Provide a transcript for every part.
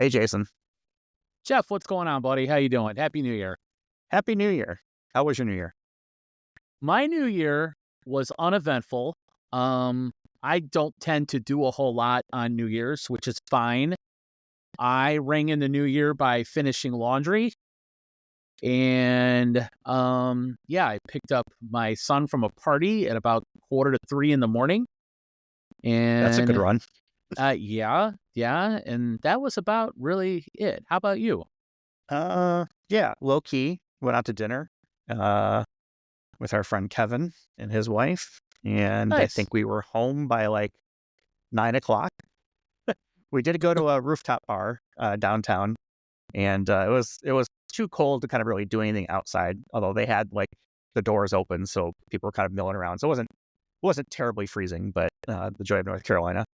Hey, Jason. Jeff, what's going on, buddy? How you doing? Happy New Year. Happy New Year. How was your New Year? My New Year was uneventful. Um, I don't tend to do a whole lot on New Year's, which is fine. I rang in the New Year by finishing laundry. And yeah, I picked up my son from a party at about 2:45 in the morning. That's a good And run. yeah. And that was about really it. How about you? Yeah, low key. Went out to dinner with our friend Kevin and his wife, and I Nice. think we were home by like 9 o'clock. We did go to a rooftop bar downtown, and it was too cold to kind of really do anything outside. Although they had like the doors open, so people were kind of milling around. So it wasn't terribly freezing, but the joy of North Carolina.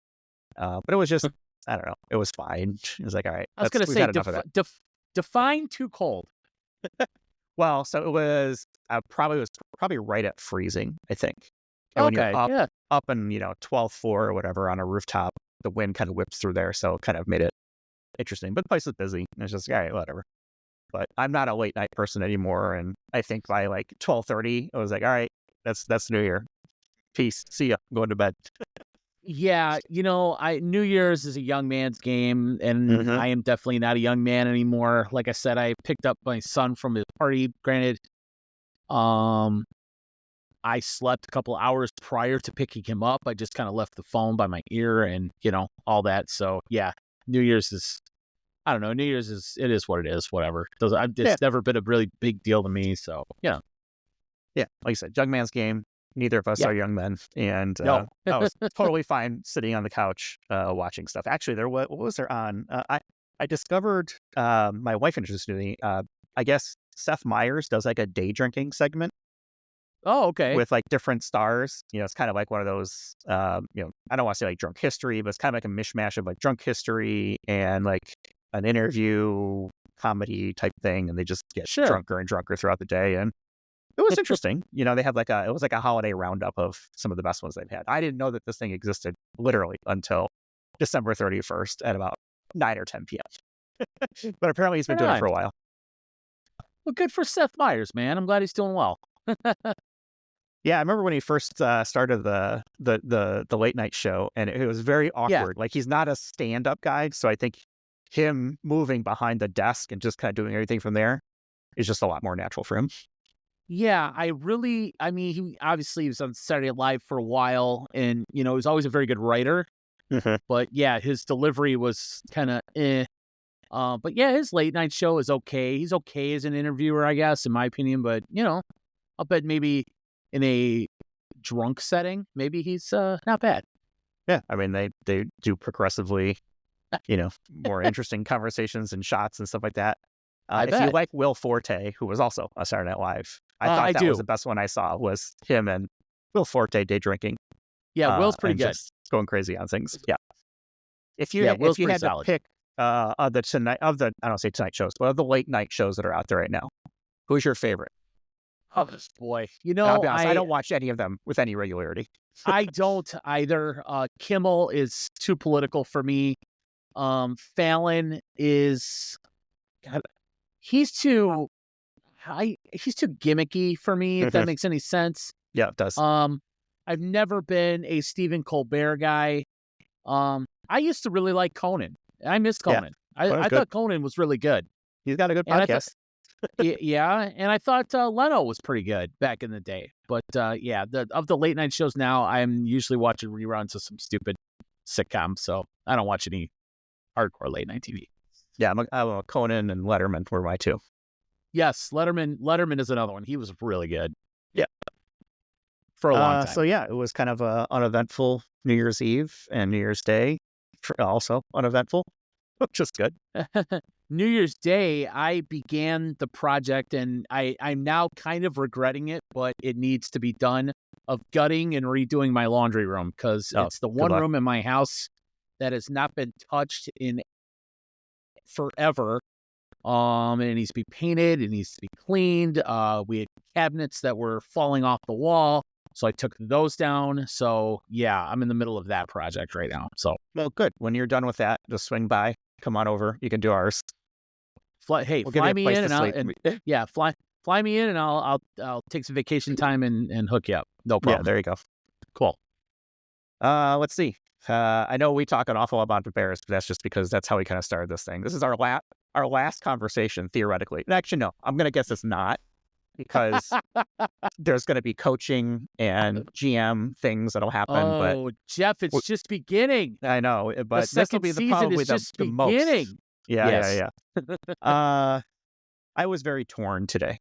But it was just, I don't know, it was fine. It was like, all right, I was going to we've say, had enough of that. define too cold. Well, so it was probably right at freezing, I think. And when you're Okay, yeah. up in 12th floor or whatever on a rooftop, the wind kind of whips through there, so it kind of made it interesting. But the place was busy, and it's just all right, whatever. But I'm not a late night person anymore, and I think by like 12:30, I was like, all right, that's New Year. Peace. See ya. I'm going to bed. Yeah, New Year's is a young man's game, and Hmm. I am definitely not a young man anymore. Like I said, I picked up my son from his party. Granted, um, I slept a couple hours prior to picking him up. I just kind of left the phone by my ear and, all that. So yeah, New Year's is, I don't know. New Year's it is what it is, whatever. Yeah, It's never been a really big deal to me. So, yeah. Like I said, young man's game. Neither of us yeah, are young men, and no. I was totally fine sitting on the couch watching stuff. Actually, what was there on? I discovered my wife introduced me. I guess Seth Meyers does like a day drinking segment Oh, okay. with like different stars. It's kind of like one of those. I don't want to say like drunk history, but it's kind of like a mishmash of like drunk history and like an interview comedy type thing, and they just get Sure. drunker and drunker throughout the day. And it was interesting. They had it was like a holiday roundup of some of the best ones they've had. I didn't know that this thing existed literally until December 31st at about 9 or 10 p.m. But apparently he's been Right doing it for on. a while. Well, good for Seth Meyers, man. I'm glad he's doing well. Yeah, I remember when he first started the late night show, and it was very Yeah. awkward. Like he's not a stand-up guy, so I think him moving behind the desk and just kind of doing everything from there is just a lot more natural for him. Yeah, I mean, he obviously was on Saturday Night Live for a while and, he was always a very good writer, Mhm. but yeah, his delivery was kind of eh. But yeah, his late night show is okay. He's okay as an interviewer, I guess, in my opinion, but I'll bet maybe in a drunk setting, maybe he's not bad. Yeah, I mean they do progressively more interesting conversations and shots and stuff like that. I If you bet. like Will Forte, who was also on Saturday Night Live, I thought I that was do. the best one I saw was him and Will Forte day drinking Yeah, Will's pretty and good. just going crazy on things. Yeah. Yeah, If Will's you pretty had to solid. pick of the tonight of the I don't say tonight shows, but of the late night shows that are out there right now, who's your favorite? Oh boy. And I'll be honest, I don't watch any of them with any regularity. I don't either. Kimmel is too political for me. Fallon is God, he's too he's too gimmicky for me, if that Mhm. makes any sense. Yeah, it does. Um, I've never been a Stephen Colbert guy. I used to really like Conan. I miss Yeah, Conan. well, I good. thought Conan was really good. He's got a good And I thought podcast. yeah, and I thought Leno was pretty good back in the day. But yeah, of the late night shows now, I'm usually watching reruns of some stupid sitcom, so I don't watch any hardcore late night TV. Yeah, I'm a Conan and Letterman were my two. Yes, Letterman is another one. He was really good Yeah. for a long So time. yeah, it was kind of a uneventful New Year's Eve and New Year's Day, also uneventful, which is good. New Year's Day, I began the project, and I'm now kind of regretting it, but it needs to be done, of gutting and redoing my laundry room, because Oh, it's the good one luck. room in my house that has not been touched in forever. It needs to be painted. It needs to be cleaned. We had cabinets that were falling off the wall, so I took those down. So yeah, I'm in the middle of that project right now. So Well, good. When you're done with that, just swing by. come on over. You can do ours. Fly We'll give you fly a me place in to and I'll sleep. fly me in and I'll take some vacation time and hook you up. No Yeah, problem. there you go. Cool. Let's see. I know we talk an awful lot about the Bears, but that's just because that's how we kind of started this thing. This is our last conversation, theoretically. And actually, no, I'm going to guess it's not, because there's going to be coaching and GM things that'll happen. But Oh, Jeff, it's just beginning. I know, The but this will second be season probably is just the most. beginning. Yeah, Yes. I was very torn today.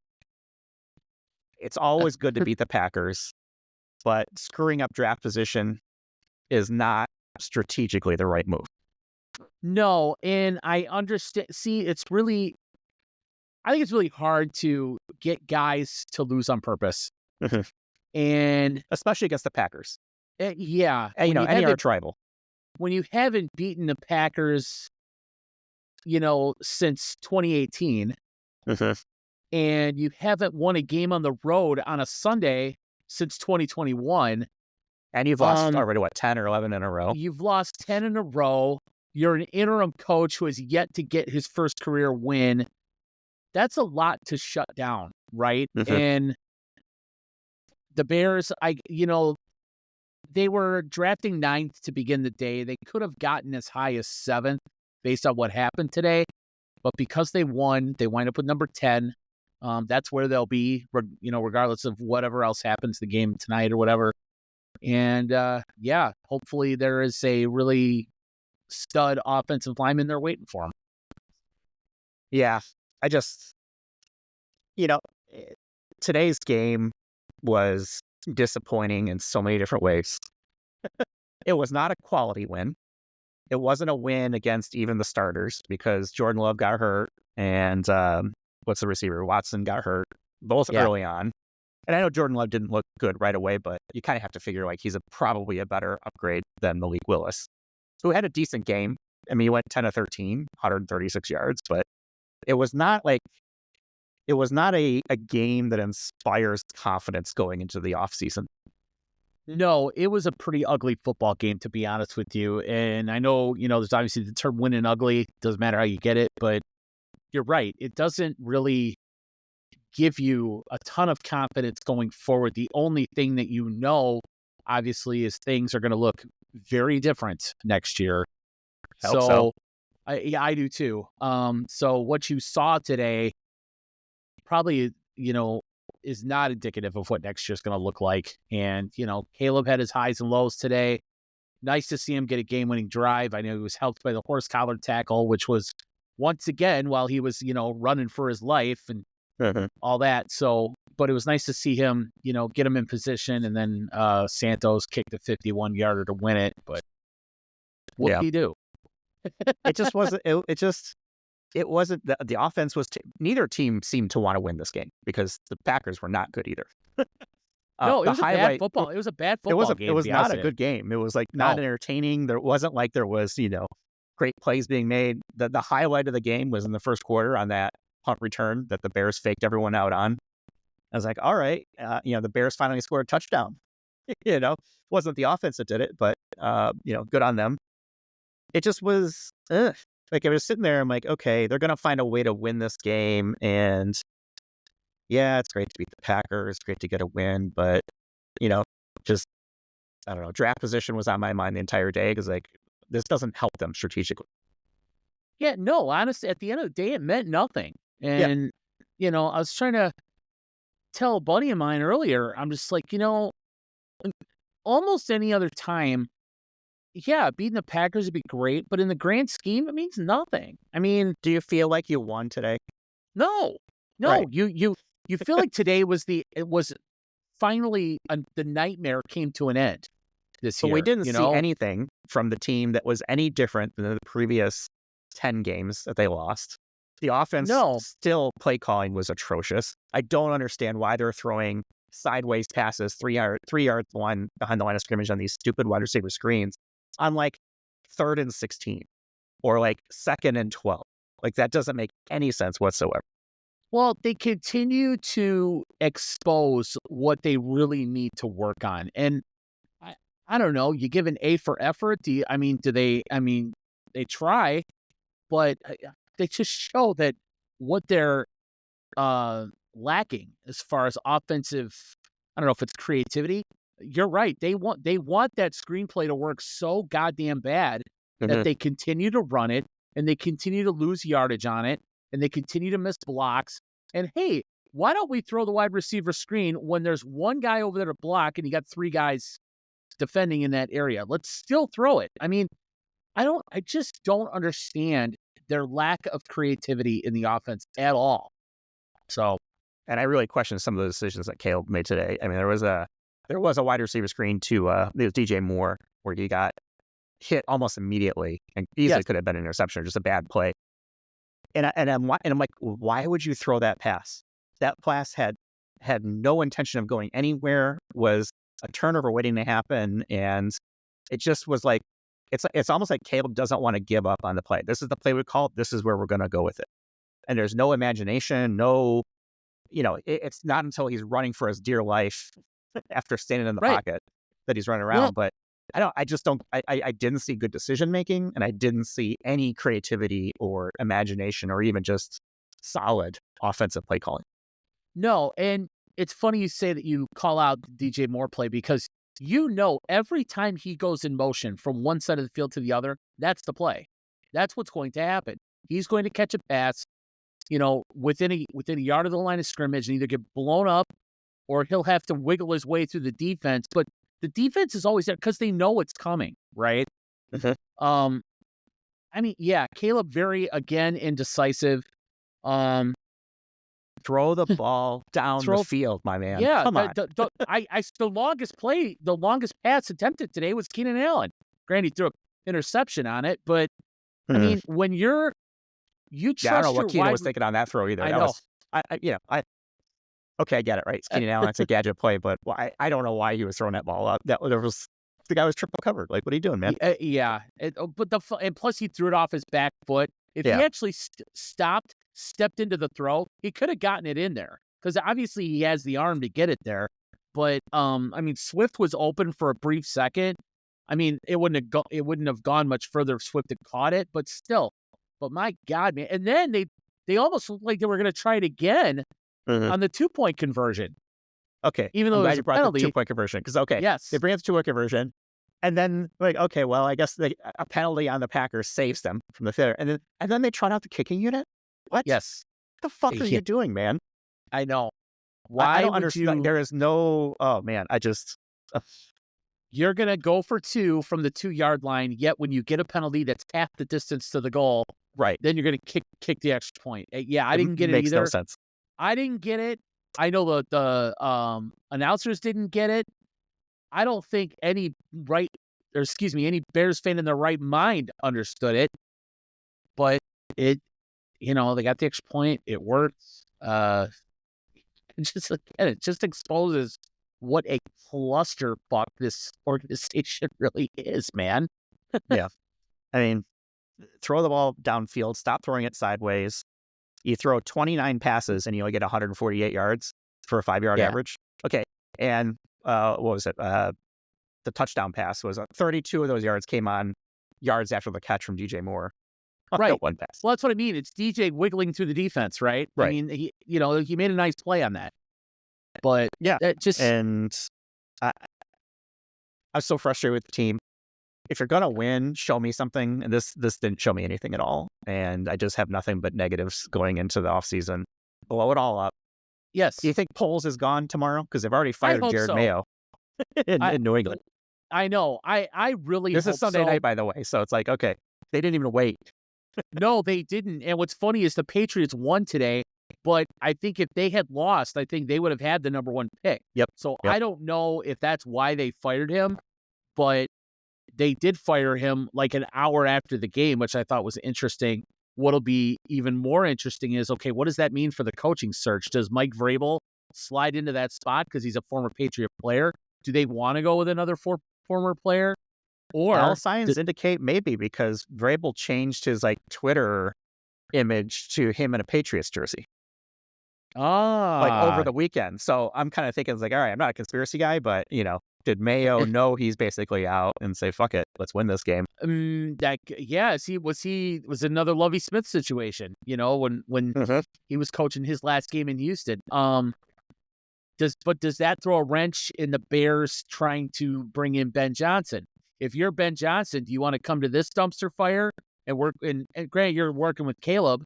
It's always good to beat the Packers, but screwing up draft position is not strategically the right move. No, and I understand. See, I think it's really hard to get guys to lose on purpose. And Especially against the Packers. yeah, And, any arch rival. when you haven't beaten the Packers, since 2018, and you haven't won a game on the road on a Sunday since 2021, And you've lost already, 10 or 11 in a row? you've lost 10 in a row. You're an interim coach who has yet to get his first career win. That's a lot to shut down, right? And the Bears, they were drafting 9th to begin the day. They could have gotten as high as 7th based on what happened today. But because they won, they wind up with number 10. That's where they'll be, regardless of whatever else happens the game tonight or whatever. And, hopefully there is a really stud offensive lineman they're waiting for him. Yeah, I just, today's game was disappointing in so many different ways. It was not a quality win. It wasn't a win against even the starters, because Jordan Love got hurt and what's the receiver? Watson got hurt, both early on. And I know Jordan Love didn't look good right away, but you kind of have to figure like he's probably a better upgrade than Malik Willis, who had a decent game. I mean, he went 10 of 13, 136 yards, but it was not a game that inspires confidence going into the offseason. No, it was a pretty ugly football game, to be honest with you. And I know, there's obviously the term win and ugly. Doesn't matter how you get it, but you're right. It doesn't really give you a ton of confidence going forward. The only thing that obviously, is things are going to look very different next year. So. I do too. So what you saw today probably, is not indicative of what next year's going to look like. And, Caleb had his highs and lows today. Nice to see him get a game-winning drive. I know he was helped by the horse collar tackle, which was once again while he was, running for his life and all that. So, but it was nice to see him, get him in position, and then Santos kicked a 51-yarder to win it. But what did he do? It just wasn't. It wasn't. The offense was. Neither team seemed to want to win this game, because the Packers were not good either. No, it was a bad football. It was a bad football game. It was not a good game. It was not entertaining. There wasn't there was great plays being made. The highlight of the game was in the first quarter on that punt return that the Bears faked everyone out on. I was like, all right, the Bears finally scored a touchdown. It wasn't the offense that did it, but good on them. It just was. Like, I was sitting there, I'm like, okay, they're going to find a way to win this game. And yeah, it's great to beat the Packers. It's great to get a win. But, just, I don't know, draft position was on my mind the entire day, because, this doesn't help them strategically. Yeah, no, honestly, at the end of the day, it meant nothing. And, I was trying to tell a buddy of mine earlier, I'm just like, almost any other time, beating the Packers would be great, but in the grand scheme, it means nothing. I mean, do you feel like you won today? No. Right. You feel like today was finally the nightmare came to an end this year. So we didn't see anything from the team that was any different than the previous 10 games that they lost. The offense, still play calling was atrocious. I don't understand why they're throwing sideways passes 3 yards behind the line of scrimmage on these stupid wide receiver screens on 3rd and 16 or 2nd and 12. That doesn't make any sense whatsoever. Well, they continue to expose what they really need to work on. And I don't know, you give an A for effort. They try. but they just show that what they're lacking as far as offensive. I don't know if it's creativity. You're right. They want that screenplay to work so goddamn bad that Mhm. they continue to run it and they continue to lose yardage on it and they continue to miss blocks. And hey, why don't we throw the wide receiver screen when there's one guy over there to block and you got three guys defending in that area? Let's still throw it. I mean, I just don't understand their lack of creativity in the offense at all. So, And I really question some of the decisions that Caleb made today. I mean, there was a wide receiver screen to it was DJ Moore where he got hit almost immediately and easily yes, could have been an interception or just a bad play. And I'm like, why would you throw that pass? That pass had no intention of going anywhere. Was a turnover waiting to happen, and it just was like it's almost like Caleb doesn't want to give up on the play. This is the play we called. This is where we're going to go with it. And there's no imagination, no, it's not until he's running for his dear life after standing in the right. pocket that he's running around. Well, But I just don't, I didn't see good decision making, and I didn't see any creativity or imagination or even just solid offensive play calling. no, and it's funny you say that you call out the DJ Moore play because every time he goes in motion from one side of the field to the other, that's the play. That's what's going to happen. He's going to catch a pass, within a yard of the line of scrimmage and either get blown up or he'll have to wiggle his way through the defense. But the defense is always there because they know it's coming, right? Mhm. I mean, yeah, Caleb very again indecisive. Um, Throw the ball down the throw field, my man. Yeah, Come on. the longest pass attempted today was Keenan Allen. Granted, he threw an interception on it, but I Mhm. mean, when you Yeah, I don't trust know your what Keenan wide, was thinking on that throw either. I That know. was, okay, I get it, right? It's Keenan Allen. It's a gadget play, but I don't know why he was throwing that ball up. The guy was triple covered. Like, what are you doing, man? Yeah, and plus he threw it off his back foot. If he Yeah. actually stepped into the throw, he could have gotten it in there because obviously he has the arm to get it there. But I mean, Swift was open for a brief second. I mean, it wouldn't have gone much further if Swift had caught it, but still. But my God, man! And then they almost looked like they were going to try it again Mhm. on the 2-point conversion, Okay. even I'm though it glad was you a brought the penalty. 2-point conversion because, okay, Yes, they bring up the 2-point conversion. And then, like, okay, well, I guess a penalty on the Packers saves them from the failure. And then they trot out the kicking unit? What? yes, The fuck are yeah, you doing, man? I know. I Why don't would understand. you? There is no, oh, man, uh, You're going to go for 2 from the 2-yard line, yet when you get a penalty that's half the distance to the goal, right. then you're going to kick the extra point. Yeah, I It didn't get it makes no either. sense. I didn't get it. I know the announcers didn't get it. I don't think any Bears fan in their right mind understood it. But they got the extra point. It works. It just exposes what a clusterfuck this organization really is, man. Yeah. I mean, throw the ball downfield, stop throwing it sideways. You throw 29 passes and you only get 148 yards for a 5-yard Yeah. average. Okay. And what was it? The touchdown pass was 32 of those yards came on yards after the catch from DJ Moore. Right. One pass. Well, that's what I mean. It's DJ wiggling through the defense, right? I Right. mean, he made a nice play on that. But Yeah. that just And I was so frustrated with the team. If you're gonna win, show me something. And this didn't show me anything at all. And I just have nothing but negatives going into the offseason. Blow it all up. yes. Do you think Poles is gone tomorrow? Because they've already fired hope Jared so. Mayo in New England. I know. I really This hope is Sunday so. night, by the way. So it's like, okay, they didn't even wait. No, they didn't. And what's funny is the Patriots won today, but I think if they had lost, I think they would have had the number 1 pick. Yep. So Yep. I don't know if that's why they fired him, but they did fire him like an hour after the game, which I thought was interesting. What'll be even more interesting is, okay, what does that mean for the coaching search? Does Mike Vrabel slide into that spot because he's a former Patriot player? Do they want to go with another former player? Or All signs indicate maybe because Vrabel changed his Twitter image to him in a Patriots jersey. like over Ah, the weekend. So I'm kind of thinking it's like, all right, I'm not a conspiracy guy, but did Mayo know he's basically out and say, fuck it, let's win this game? yeah. Was another Lovie Smith situation? When Mm-hmm. he was coaching his last game in Houston. Does that throw a wrench in the Bears trying to bring in Ben Johnson? If you're Ben Johnson, do you want to come to this dumpster fire and work? And granted, you're working with Caleb,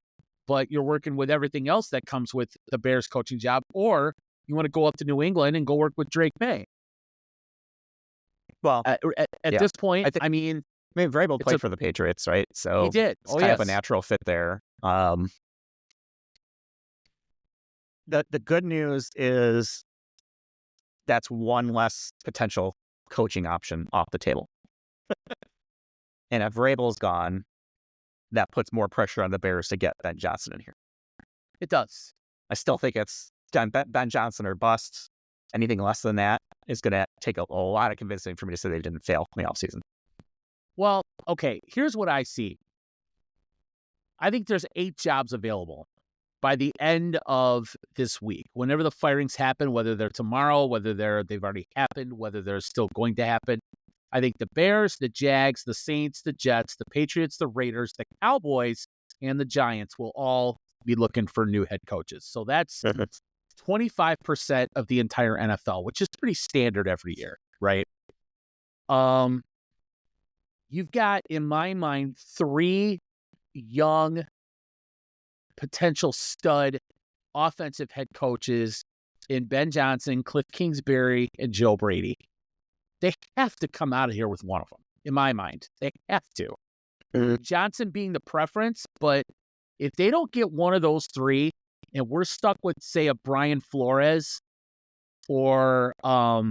but you're working with everything else that comes with the Bears coaching job, or you want to go up to New England and go work with Drake May? Well, At yeah, this point, I mean, Vrabel played for the Patriots, right? he So did. it's Oh, kind of a yes. natural fit there. The good news is that's one less potential coaching option off the table. And if Vrabel's gone, that puts more pressure on the Bears to get Ben Johnson in here. It does. I still think it's Ben Johnson or bust. Anything less than that is going to take a lot of convincing for me to say they didn't fail in the offseason. Well, okay, here's what I see. I think there's 8 jobs available by the end of this week. Whenever the firings happen, whether they're tomorrow, whether they've already happened, whether they're still going to happen, I think the Bears, the Jags, the Saints, the Jets, the Patriots, the Raiders, the Cowboys, and the Giants will all be looking for new head coaches. So that's 25% of the entire NFL, which is pretty standard every year, right? You've got, in my mind, 3 young potential stud offensive head coaches in Ben Johnson, Cliff Kingsbury, and Joe Brady. They have to come out of here with one of them, in my mind. They have to. Johnson being the preference, but if they don't get one of those 3, and we're stuck with, say, a Brian Flores or I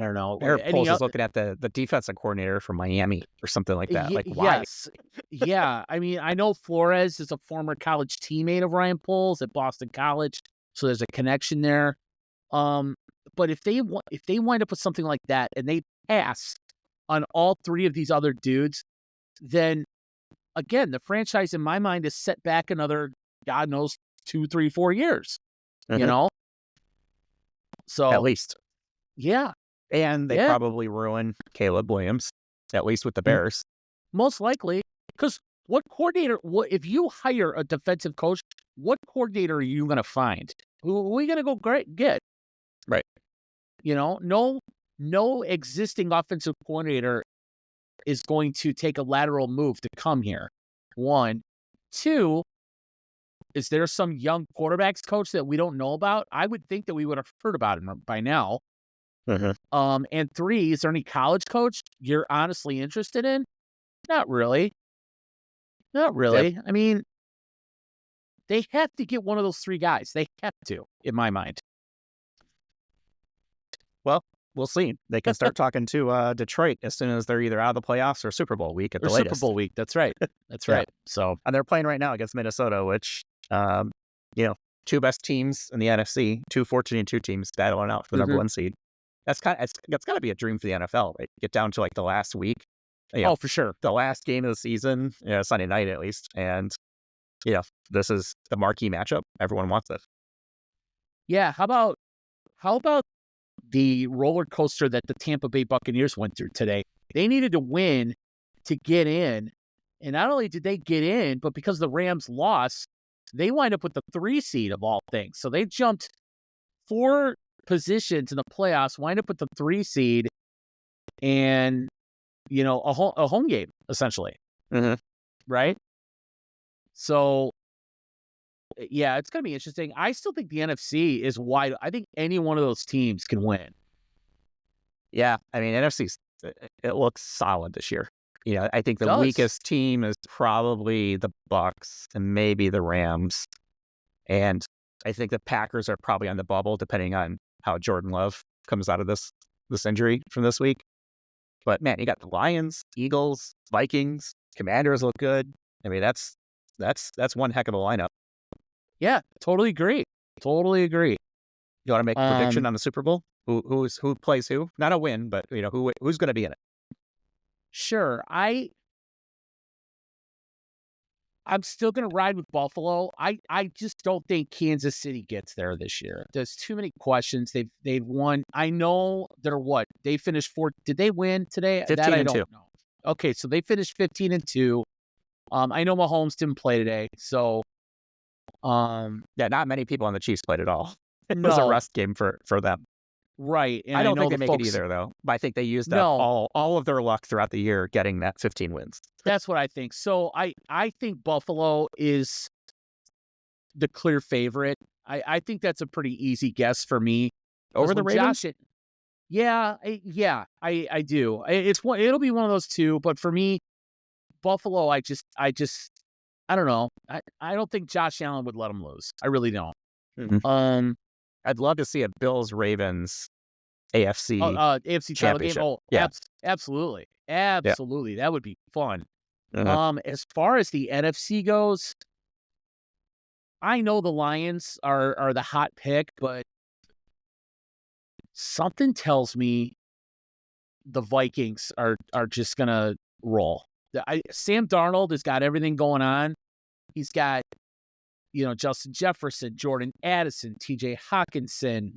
don't know. Eric Poles is looking at the defensive coordinator from Miami or something like that. Like, why? Yes. Yeah. I mean, I know Flores is a former college teammate of Ryan Poles at Boston College, so there's a connection there. But if they wind up with something like that and they pass on all 3 of these other dudes, then again, the franchise in my mind is set back another, God knows, 2, 3, 4 years. So At least. Yeah. And they probably ruin Caleb Williams, at least with the Bears. Most likely, because if you hire a defensive coach, what coordinator are you going to find? Who are we going to go get? Right. No existing offensive coordinator is going to take a lateral move to come here. 1. 2, is there some young quarterbacks coach that we don't know about? I would think that we would have heard about him by now. And 3, is there any college coach you're honestly interested in? Not really. Yep. I mean, they have to get one of those 3 guys. They have to, in my mind. Well, we'll see. They can start talking to Detroit as soon as they're either out of the playoffs or Super Bowl week at the latest. Super Bowl week. That's right. That's right. So, and they're playing right now against Minnesota, which, 2 best teams in the NFC, 2 14-2 teams battling out for the number 1 seed. That's got to be a dream for the NFL, right? Get down to like the last week. For sure. The last game of the season, Sunday night at least. And, this is the marquee matchup. Everyone wants it. Yeah. How about the roller coaster that the Tampa Bay Buccaneers went through today? They needed to win to get in. And not only did they get in, but because the Rams lost, they wind up with the 3 seed of all things. So they jumped 4 positions in the playoffs, wind up with the 3 seed, and a home game essentially. Right? So yeah, it's gonna be interesting. I still think the NFC is wide. I think any one of those teams can win. Yeah, I mean, NFC, it looks solid this year. I think the weakest team is probably the Bucs and maybe the Rams, and I think the Packers are probably on the bubble depending on how Jordan Love comes out of this injury from this week. But man, you got the Lions, Eagles, Vikings, Commanders look good. I mean, that's one heck of a lineup. Yeah, totally agree. You want to make a prediction on the Super Bowl? Who plays who? Not a win, but who's going to be in it? Sure. I I'm still going to ride with Buffalo. I just don't think Kansas City gets there this year. There's too many questions. They've won. I know they're what? They finished fourth. Did they win today? That 15 I and 2. don't know. Okay, so they finished 15-2. I know Mahomes didn't play today, so Yeah, not many people on the Chiefs played at all. It was a no, rest game for them. right. And I don't know think they the make it folks. either, though. But I think they used up No, all of their luck throughout the year getting that 15 wins. that's what I think. So I think Buffalo is the clear favorite. I think that's a pretty easy guess for me. 'Cause Over the when Ravens? Yeah, I do. It'll be one of those two, but for me, Buffalo, I don't know. I don't think Josh Allen would let them lose. I really don't. Mhm. Um, I'd love to see a Bills-Ravens AFC AFC title game. championship. Oh, Yeah. absolutely, Yeah. absolutely. That would be fun. Uh-huh. As far as the NFC goes, I know the Lions are the hot pick, but something tells me the Vikings are just gonna roll. Sam Darnold has got everything going on. He's got, Justin Jefferson, Jordan Addison, TJ Hawkinson.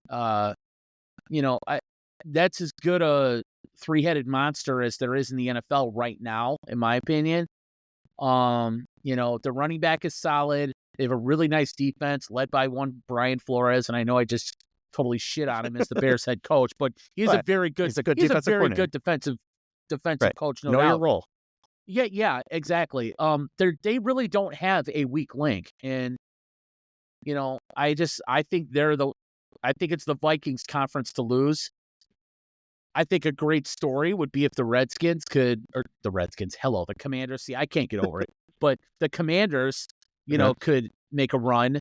That's as good a three-headed monster as there is in the NFL right now, in my opinion. The running back is solid. They have a really nice defense led by one Brian Flores, and I know I just totally shit on him as the Bears head coach, but he's a But very good he's a good defensive coordinator. defensive Right. coach, no Know your doubt. role. Yeah, exactly. They really don't have a weak link, and I think I think it's the Vikings conference to lose. I think a great story would be if the Commanders. See, I can't get over it, but the Commanders, Uh-huh. could make a run.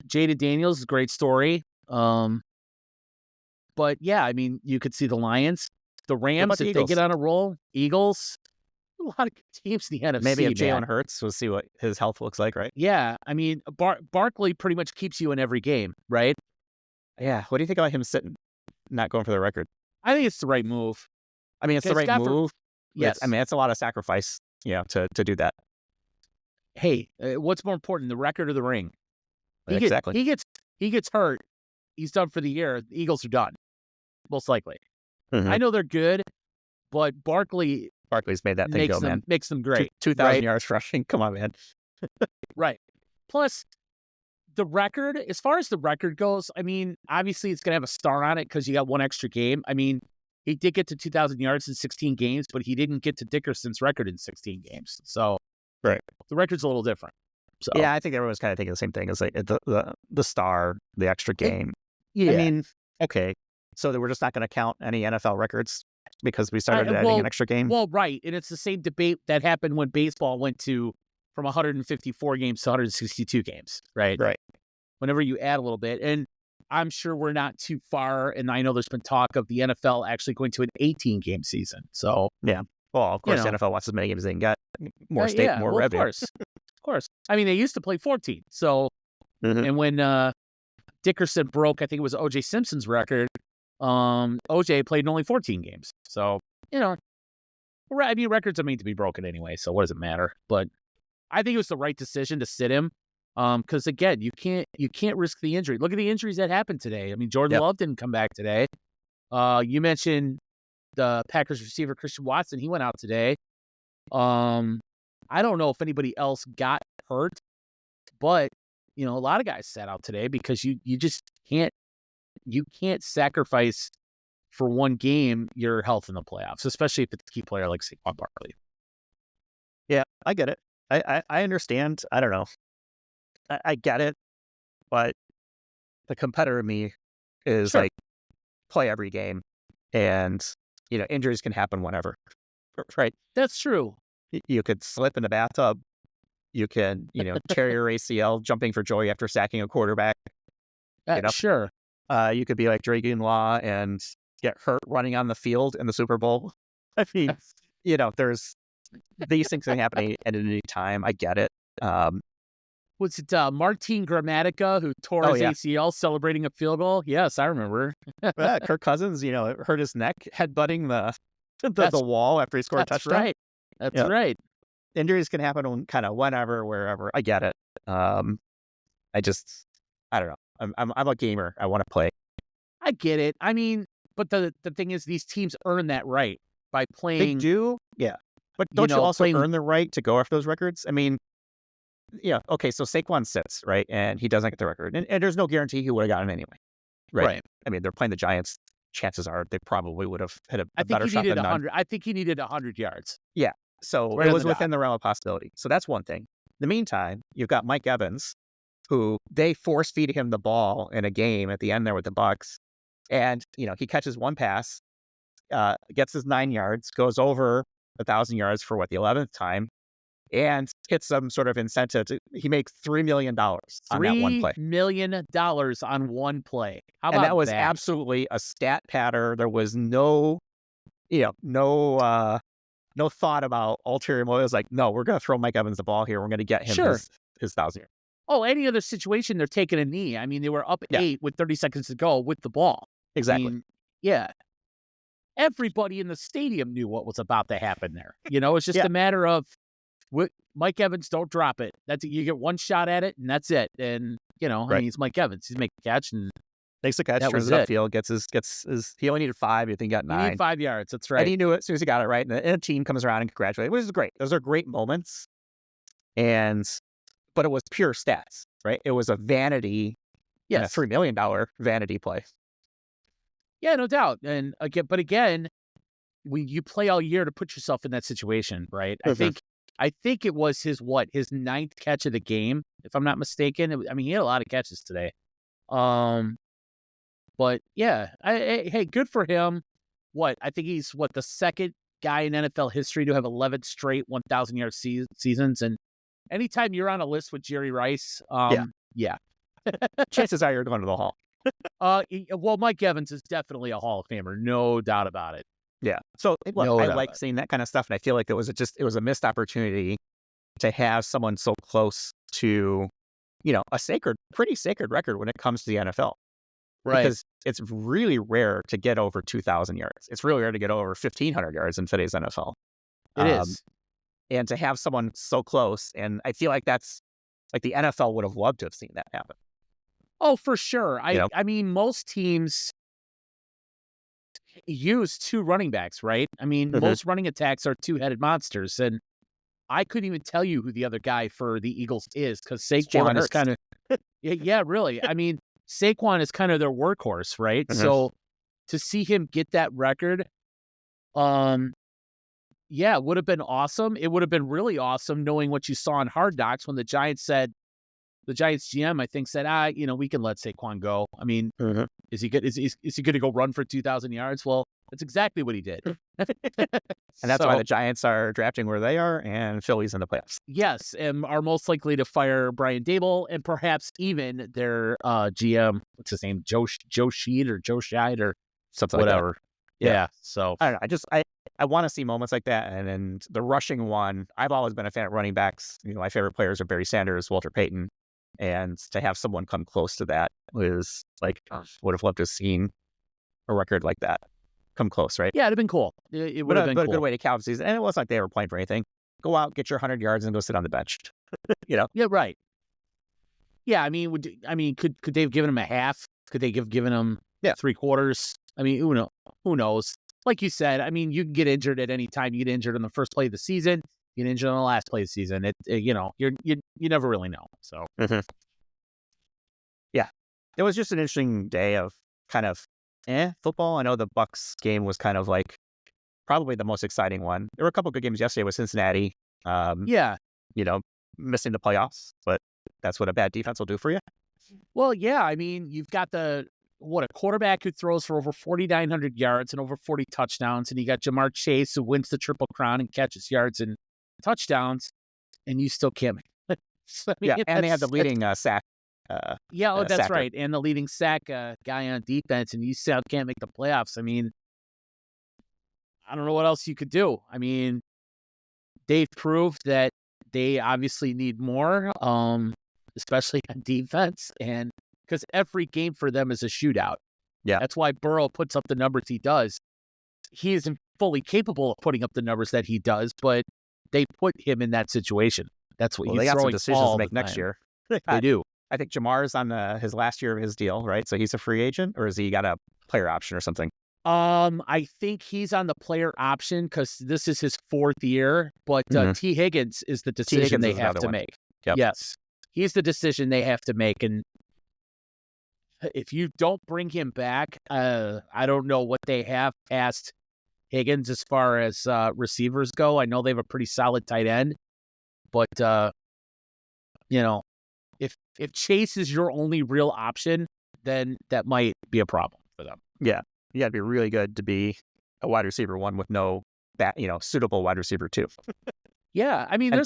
Jada Daniels is a great story. But yeah, I mean, you could see the Lions, the What about Rams the if they get Eagles? on a roll. Eagles, a lot of good teams in the Maybe if NFC, man. Jalen Hurts, we'll see what his health looks like, right? Yeah, I mean, Barkley pretty much keeps you in every game, right? Yeah. What do you think about him sitting, not going for the record? I think it's the right move. I mean, it's the Because right move. I yes. mean, it's a lot of sacrifice, to do that. Hey, what's more important, the record or the ring? Exactly. He gets hurt. He's done for the year. The Eagles are done, most likely. Mhm. I know they're good, but Barkley Barkley's made that thing go, man. makes them great. 2,000 right? yards rushing. Come on, man. Right. Plus, the record, as far as the record goes, I mean, obviously it's going to have a star on it because you got one extra game. I mean, he did get to 2,000 yards in 16 games, but he didn't get to Dickerson's record in 16 games. So Right. the record's a little different. So Yeah, I think everyone's kind of thinking the same thing. It's like the star, the extra game. yeah. I mean, okay. So that we're just not going to count any NFL records because we started adding an extra game. Well, right. And it's the same debate that happened when baseball went from 154 games to 162 games, right? Right. Whenever you add a little bit. And I'm sure we're not too far. And I know there's been talk of the NFL actually going to an 18-game season. So, Yeah. Well, of course, the NFL wants as many games as they can get. More state, more revenue. Of course. I mean, they used to play 14. So, Mhm. and when Dickerson broke, I think it was O.J. Simpson's record, O.J. played in only 14 games. So, I mean, records are meant to be broken anyway. So what does it matter? But I think it was the right decision to sit him. Because again, you can't risk the injury. Look at the injuries that happened today. I mean, Jordan Love didn't come back today. You mentioned the Packers receiver Christian Watson. He went out today. I don't know if anybody else got hurt, but a lot of guys sat out today because you just can't sacrifice for one game your health in the playoffs, especially if it's a key player like Saquon Barkley. Yeah, I get it. I understand. I don't know. I get it, but the competitor in me is Sure. like play every game, and injuries can happen whenever. Right? That's true. You could slip in the bathtub. You can tear your ACL jumping for joy after sacking a quarterback. Sure. You could be like Dre Greenlaw and get hurt running on the field in the Super Bowl. I mean, there's these things can happen at any time. I get it. Was it Martin Gramatica who tore his ACL celebrating a field goal? Yes, I remember. Kirk Cousins, hurt his neck headbutting the wall after he scored a touchdown. Right. That's right. injuries can happen kind of whenever, wherever. I get it. I just, I don't know. I'm a gamer. I want to play. I get it. I mean, but the thing is, these teams earn that right by They playing, do, yeah. But don't you also earn the right to go after those records? I mean, yeah, okay, so Saquon sits, right? And he doesn't get the record. And there's no guarantee he would have gotten it anyway, right? Right. I mean, they're playing the Giants. Chances are they probably would have hit I a think better he shot needed than none. 100. I think he needed 100 yards. Yeah. So Right it on was the dot. within the realm of possibility. So that's one thing. In the meantime, you've got Mike Evans, who they force feed him the ball in a game at the end there with the Bucks. And, he catches one pass, gets his 9 yards, goes over 1,000 yards for the 11th time, and hits some sort of incentive. He makes $3 million on that one play. $3 million on one play. How And about that was that? absolutely a stat patter. There was no thought about ulterior motives. Like, no, we're going to throw Mike Evans the ball here. We're going to get him his 1,000 yards. Oh, any other situation, they're taking a knee. I mean, they were up Yeah. 8 with 30 seconds to go with the ball. Exactly. I mean, yeah. Everybody in the stadium knew what was about to happen there. It's just a matter of Mike Evans, don't drop it. You get one shot at it, and that's it. And, I mean, he's Mike Evans. He's making a catch, and makes the catch, turns it upfield, gets his. He only needed 5. I think he got 9. He needed 5 yards. That's right. And he knew it as soon as he got it right. And a team comes around and congratulates, which is great. Those are great moments. But it was pure stats, right? It was a vanity, $3 million vanity play. Yeah, no doubt. And again, you play all year to put yourself in that situation, right? Mm-hmm. I think it was his 9th catch of the game, if I'm not mistaken. I mean, he had a lot of catches today. But yeah, hey, good for him. I think he's the second guy in NFL history to have 11 straight 1,000-yard seasons. And anytime you're on a list with Jerry Rice, yeah. Chances are you're going to the Hall. Well, Mike Evans is definitely a Hall of Famer, no doubt about it. Yeah. So look, I like seeing that kind of stuff, and I feel like it was a missed opportunity to have someone so close to, a pretty sacred record when it comes to the NFL. Right. Because it's really rare to get over 2,000 yards. It's really rare to get over 1,500 yards in today's NFL. It is. And to have someone so close, and I feel like that's like the NFL would have loved to have seen that happen. Oh, for sure. I mean, most teams use 2 running backs, right? I mean, most running attacks are 2-headed monsters, and I couldn't even tell you who the other guy for the Eagles is, because Saquon is kind of yeah, really. I mean, Saquon is kind of their workhorse, right? Mm-hmm. So to see him get that record, yeah, it would have been awesome. It would have been really awesome knowing what you saw on Hard Knocks when the Giants GM, I think, said, we can let Saquon go. I mean, is he good? Is he going to go run for 2,000 yards? Well, that's exactly what he did. And that's why the Giants are drafting where they are, and Philly's in the playoffs. Yes, and are most likely to fire Brian Daboll, and perhaps even their GM, what's his name, Joe Sheed or Joe Scheid or something whatever. Like that. Yeah. So I don't know. I want to see moments like that. And the rushing one, I've always been a fan of running backs. My favorite players are Barry Sanders, Walter Payton. And to have someone come close to that was like, would have loved to have seen a record like that come close, right? Yeah, it'd have been cool. It would have been cool. A good way to cap the season. And it wasn't like they were playing for anything. Go out, get your 100 yards, and go sit on the bench. Yeah, right. Yeah, I mean, could they have given him a half? Could they have given him 3/4? I mean, who knows? Like you said, I mean, you can get injured at any time. You get injured on the first play of the season. You get injured on the last play of the season. You never really know. So, yeah, it was just an interesting day of kind of football. I know the Bucks game was kind of like probably the most exciting one. There were a couple of good games yesterday with Cincinnati. Missing the playoffs, but that's what a bad defense will do for you. Well, yeah, I mean, you've got a quarterback who throws for over 4,900 yards and over 40 touchdowns, and you got Jamar Chase who wins the Triple Crown and catches yards and touchdowns, and you still can't. And they have the leading sack. That's sacker. Right, and the leading sack guy on defense, and you still can't make the playoffs. I mean, I don't know what else you could do. I mean, they've proved that they obviously need more, especially on defense, and because every game for them is a shootout. Yeah. That's why Burrow puts up the numbers he does. He isn't fully capable of putting up the numbers that he does, but they put him in that situation. That's what They he's got some throwing decisions all to make the next time. year. They do. I think Jamar's on his last year of his deal, right? So he's a free agent, or has he got a player option or something? I think he's on the player option because this is his 4th year, but Mhm. T. Higgins is the T. decision Higgins they is have another to one. make. Yep. Yes. He's the decision they have to make. And if you don't bring him back, I don't know what they have past Higgins as far as receivers go. I know they have a pretty solid tight end, but if Chase is your only real option, then that might be a problem for them. Yeah, you got to be really good to be a wide receiver 1 with no suitable wide receiver 2. Yeah, I mean, And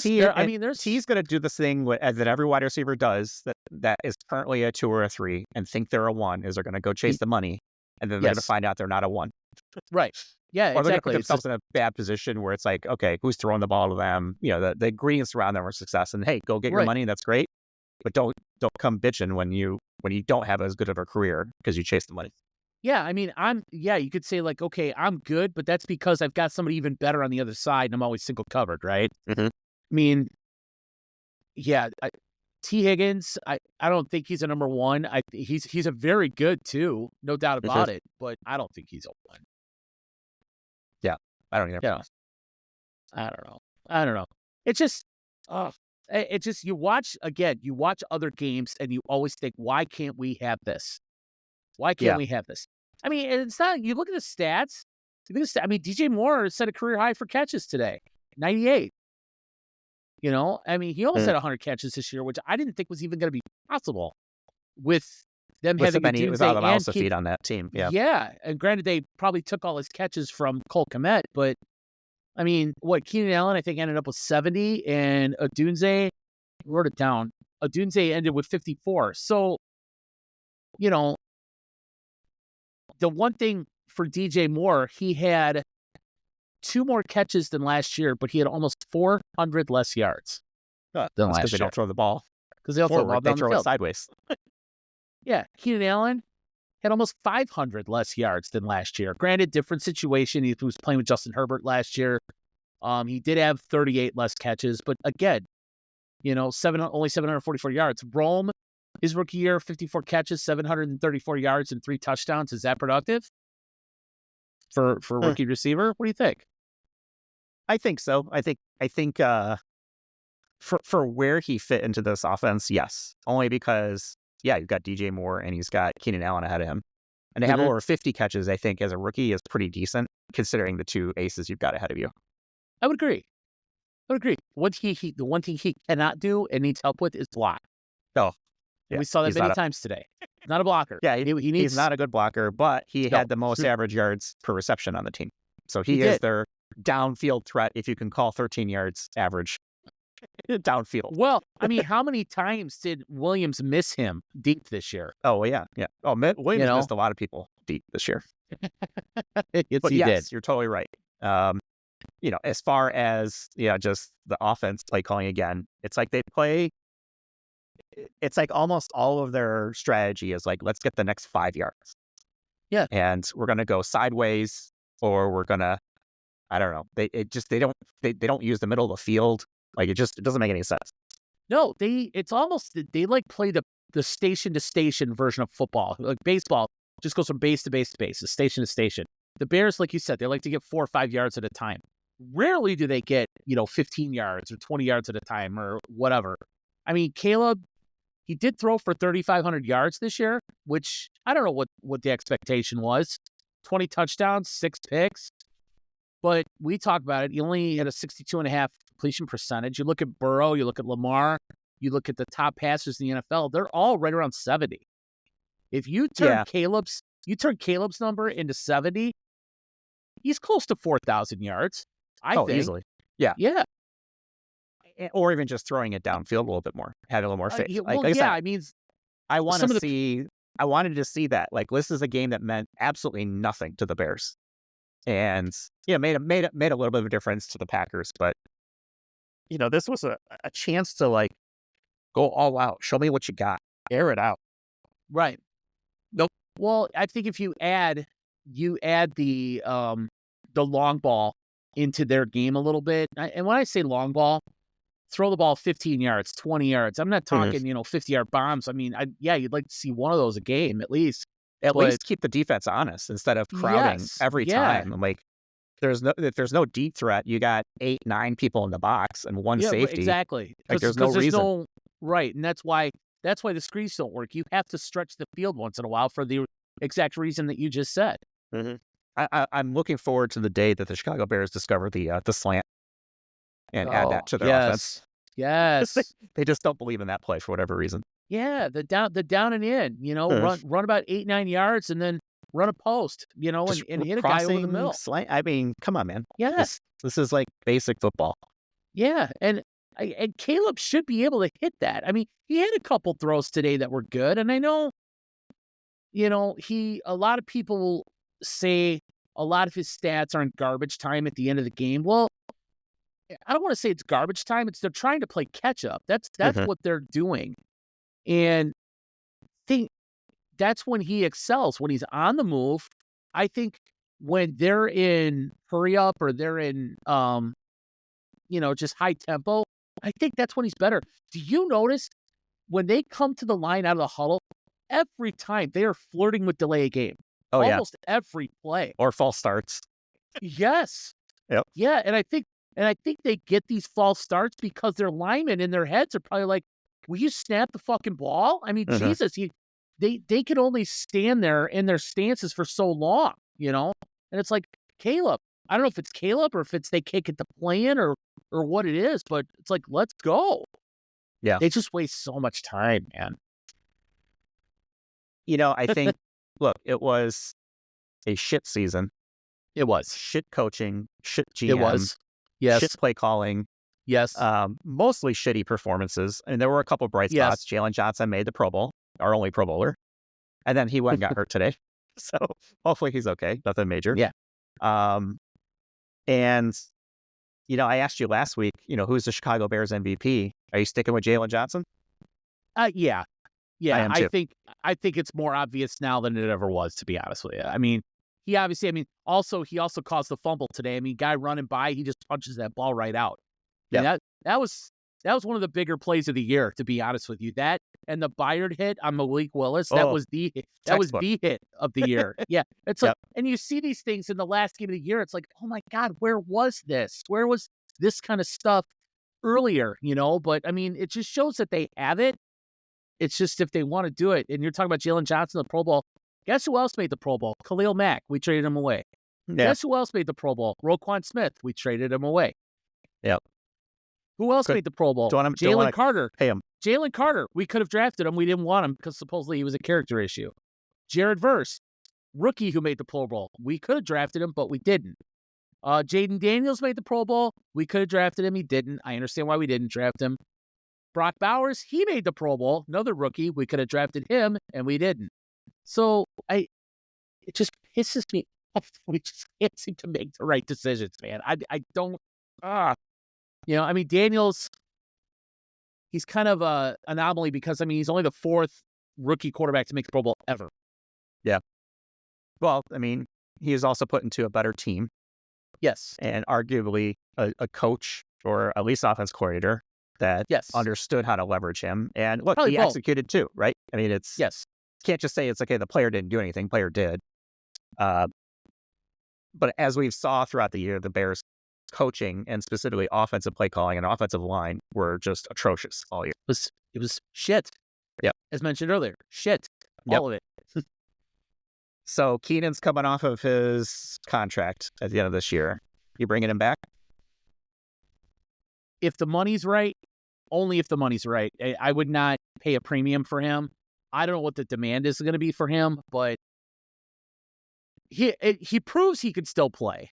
there's T's going to do this thing that every wide receiver does that is currently a 2 or a 3 and think they're a 1, is they're going to go chase the money, and then they're going to find out they're not a 1. Right. Yeah, Or they're going to put exactly. themselves in a bad position where it's like, okay, who's throwing the ball to them? The ingredients around them are success, and hey, go get your Right. money. That's great, but don't come bitching when you don't have as good of a career because you chase the money. Yeah, I mean, you could say like, okay, I'm good, but that's because I've got somebody even better on the other side, and I'm always single covered, right? Mhm. I mean, yeah, T. Higgins, I don't think he's a number 1. He's a very good 2, no doubt about it, but I don't think he's a 1. Yeah, I don't either. Yeah, I don't know. It's just, you watch other games, and you always think, why can't we have this? Why can't we have this? I mean, it's not. You look at the stats. I mean, DJ Moore set a career high for catches today, 98. I mean, he almost had 100 catches this year, which I didn't think was even going to be possible with them having a without Doomsday a feed on that team. Yeah. Yeah, and granted, they probably took all his catches from Cole Kmet, but I mean, Keenan Allen, I think, ended up with 70, and Odunze, wrote it down. Odunze ended with 54. So, the one thing for DJ Moore, he had 2 more catches than last year, but he had almost 400 less yards than last because they year. don't throw the ball Because they don't throw the ball they down throw the it field. sideways. Yeah, Keenan Allen had almost 500 less yards than last year. Granted, different situation. He was playing with Justin Herbert last year. He did have 38 less catches, but again, only 744 yards. Rome, his rookie year, 54 catches, 734 yards, and 3 touchdowns. Is that productive for rookie receiver? What do you think? I think so. I think for where he fit into this offense, yes. Only because you've got DJ Moore and he's got Keenan Allen ahead of him. And to have over 50 catches, I think, as a rookie is pretty decent, considering the 2 aces you've got ahead of you. I would agree. The one thing he cannot do and needs help with is block. Oh, yeah. We saw that many times today. Not a blocker. Yeah, he's not a good blocker, but he had the most average yards per reception on the team. So he is their downfield threat, if you can call 13 yards average downfield. Well, I mean, how many times did Williams miss him deep this year? Oh, yeah. Oh, Williams missed a lot of people deep this year. Yes, but he yes, did. You're totally right. As far as just the offense play calling again, it's like they play. It's like almost all of their strategy is like, let's get the next 5 yards. Yeah, and we're gonna go sideways, or we're gonna, I don't know. They don't use the middle of the field. Like it doesn't make any sense. No, it's almost they like play the station to station version of football. Like baseball just goes from base to base to base, station to station. The Bears, like you said, they like to get 4 or 5 yards at a time. Rarely do they get 15 yards or 20 yards at a time or whatever. I mean, Caleb, he did throw for 3,500 yards this year, which I don't know what the expectation was. 20 touchdowns, 6 picks. But we talk about it. He only had a 62.5 completion percentage. You look at Burrow, you look at Lamar, you look at the top passers in the NFL, they're all right around 70. If you turn Caleb's number into 70, he's close to 4,000 yards. I think easily. Yeah. Yeah. Or even just throwing it downfield a little bit more, having a little more faith. I mean, I wanted to see that. Like, this is a game that meant absolutely nothing to the Bears, and made a little bit of a difference to the Packers. But this was a chance to like go all out, show me what you got, air it out. Right. Nope. Well, I think if you add the long ball into their game a little bit. And when I say long ball, throw the ball 15 yards, 20 yards. I'm not talking, 50-yard bombs. I mean, you'd like to see one of those a game at least. At But least keep the defense honest instead of crowding yes, every time. Like, if there's no deep threat, you got 8, 9 people in the box and one safety. Exactly. Like, there's no reason. Right, and that's why the screens don't work. You have to stretch the field once in a while for the exact reason that you just said. I'm looking forward to the day that the Chicago Bears discover the slant and add that to their offense. Yes. They just don't believe in that play for whatever reason. Yeah, the down and in, run about 8, 9 yards and then run a post, and hit a guy over the middle. Slant. I mean, come on, man. Yes. This is like basic football. Yeah, and Caleb should be able to hit that. I mean, he had a couple throws today that were good, and I know, a lot of people say a lot of his stats are in garbage time at the end of the game. Well, I don't want to say it's garbage time. They're trying to play catch up. That's what they're doing. And that's when he excels, when he's on the move. I think when they're in hurry up or they're in, just high tempo, I think that's when he's better. Do you notice when they come to the line out of the huddle, every time they are flirting with delay a game? Oh, almost every play. Or false starts. Yes. Yep. Yeah, and I think they get these false starts because their linemen in their heads are probably like, will you snap the fucking ball? I mean, Jesus, they can only stand there in their stances for so long, And it's like, Caleb, I don't know if it's Caleb or if it's they can't get the plan or what it is, but it's like, let's go. Yeah. They just waste so much time, man. I think, look, it was a shit season. It was. Shit coaching, shit GM. It was. Yes. Shit play calling. Yes. Mostly shitty performances. And there were a couple bright spots. Jalen Johnson made the Pro Bowl, our only Pro Bowler. And then he went and got hurt today. So hopefully he's okay. Nothing major. Yeah. And, I asked you last week, who's the Chicago Bears MVP? Are you sticking with Jalen Johnson? Yeah. Yeah. I think it's more obvious now than it ever was, to be honest with you. I mean, he also caused the fumble today. I mean, guy running by, he just punches that ball right out. Yeah. That was one of the bigger plays of the year, to be honest with you. That and the Byard hit on Malik Willis, that was the hit of the year. Yeah. It's like, and you see these things in the last game of the year, it's like, oh my God, where was this? Where was this kind of stuff earlier, But I mean, it just shows that they have it. It's just if they want to do it. And you're talking about Jalen Johnson, the Pro Bowl. Guess who else made the Pro Bowl? Khalil Mack. We traded him away. Yeah. Guess who else made the Pro Bowl? Roquan Smith. We traded him away. Yep. Who else made the Pro Bowl? Jalen Carter. Pay him. Jalen Carter. We could have drafted him. We didn't want him because supposedly he was a character issue. Jared Verse, rookie who made the Pro Bowl. We could have drafted him, but we didn't. Jaden Daniels made the Pro Bowl. We could have drafted him. He didn't. I understand why we didn't draft him. Brock Bowers, he made the Pro Bowl. Another rookie. We could have drafted him, and we didn't. So it just pisses me off. We just can't seem to make the right decisions, man. I don't. I mean, Daniels, he's kind of an anomaly because, I mean, he's only the 4th rookie quarterback to make the Pro Bowl ever. Yeah. Well, I mean, he is also put into a better team. Yes. And arguably a coach or at least offense coordinator that understood how to leverage him. And look, he executed too, right? I mean, can't just say it's okay, the player didn't do anything. Player did. But as we saw throughout the year, the Bears coaching and specifically offensive play calling and offensive line were just atrocious all year. It was shit. Yeah. As mentioned earlier, shit. All of it. So Keenan's coming off of his contract at the end of this year. You bringing him back? If the money's right, only if the money's right. I would not pay a premium for him. I don't know what the demand is going to be for him, but he proves he could still play.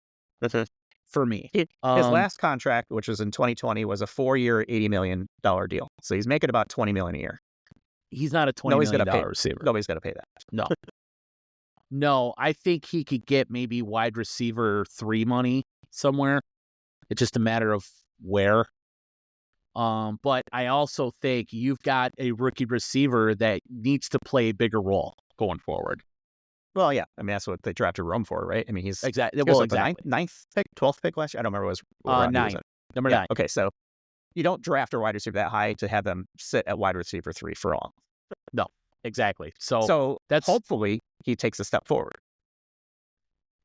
For me. His last contract, which was in 2020, was a 4-year, $80 million deal. So he's making about $20 million a year. He's not a $20 million receiver. Nobody's going to pay that. No. No, I think he could get maybe wide receiver 3 money somewhere. It's just a matter of where. But I also think you've got a rookie receiver that needs to play a bigger role going forward. Well, yeah. I mean, that's what they drafted Rome for, right? I mean, Exactly. he was Well, like the exactly. ninth pick, 12th pick last year. I don't remember what round he was 9, in. number Yeah. 9. Okay. So you don't draft a wide receiver that high to have them sit at wide receiver 3 for long. No, exactly. So So that's hopefully he takes a step forward.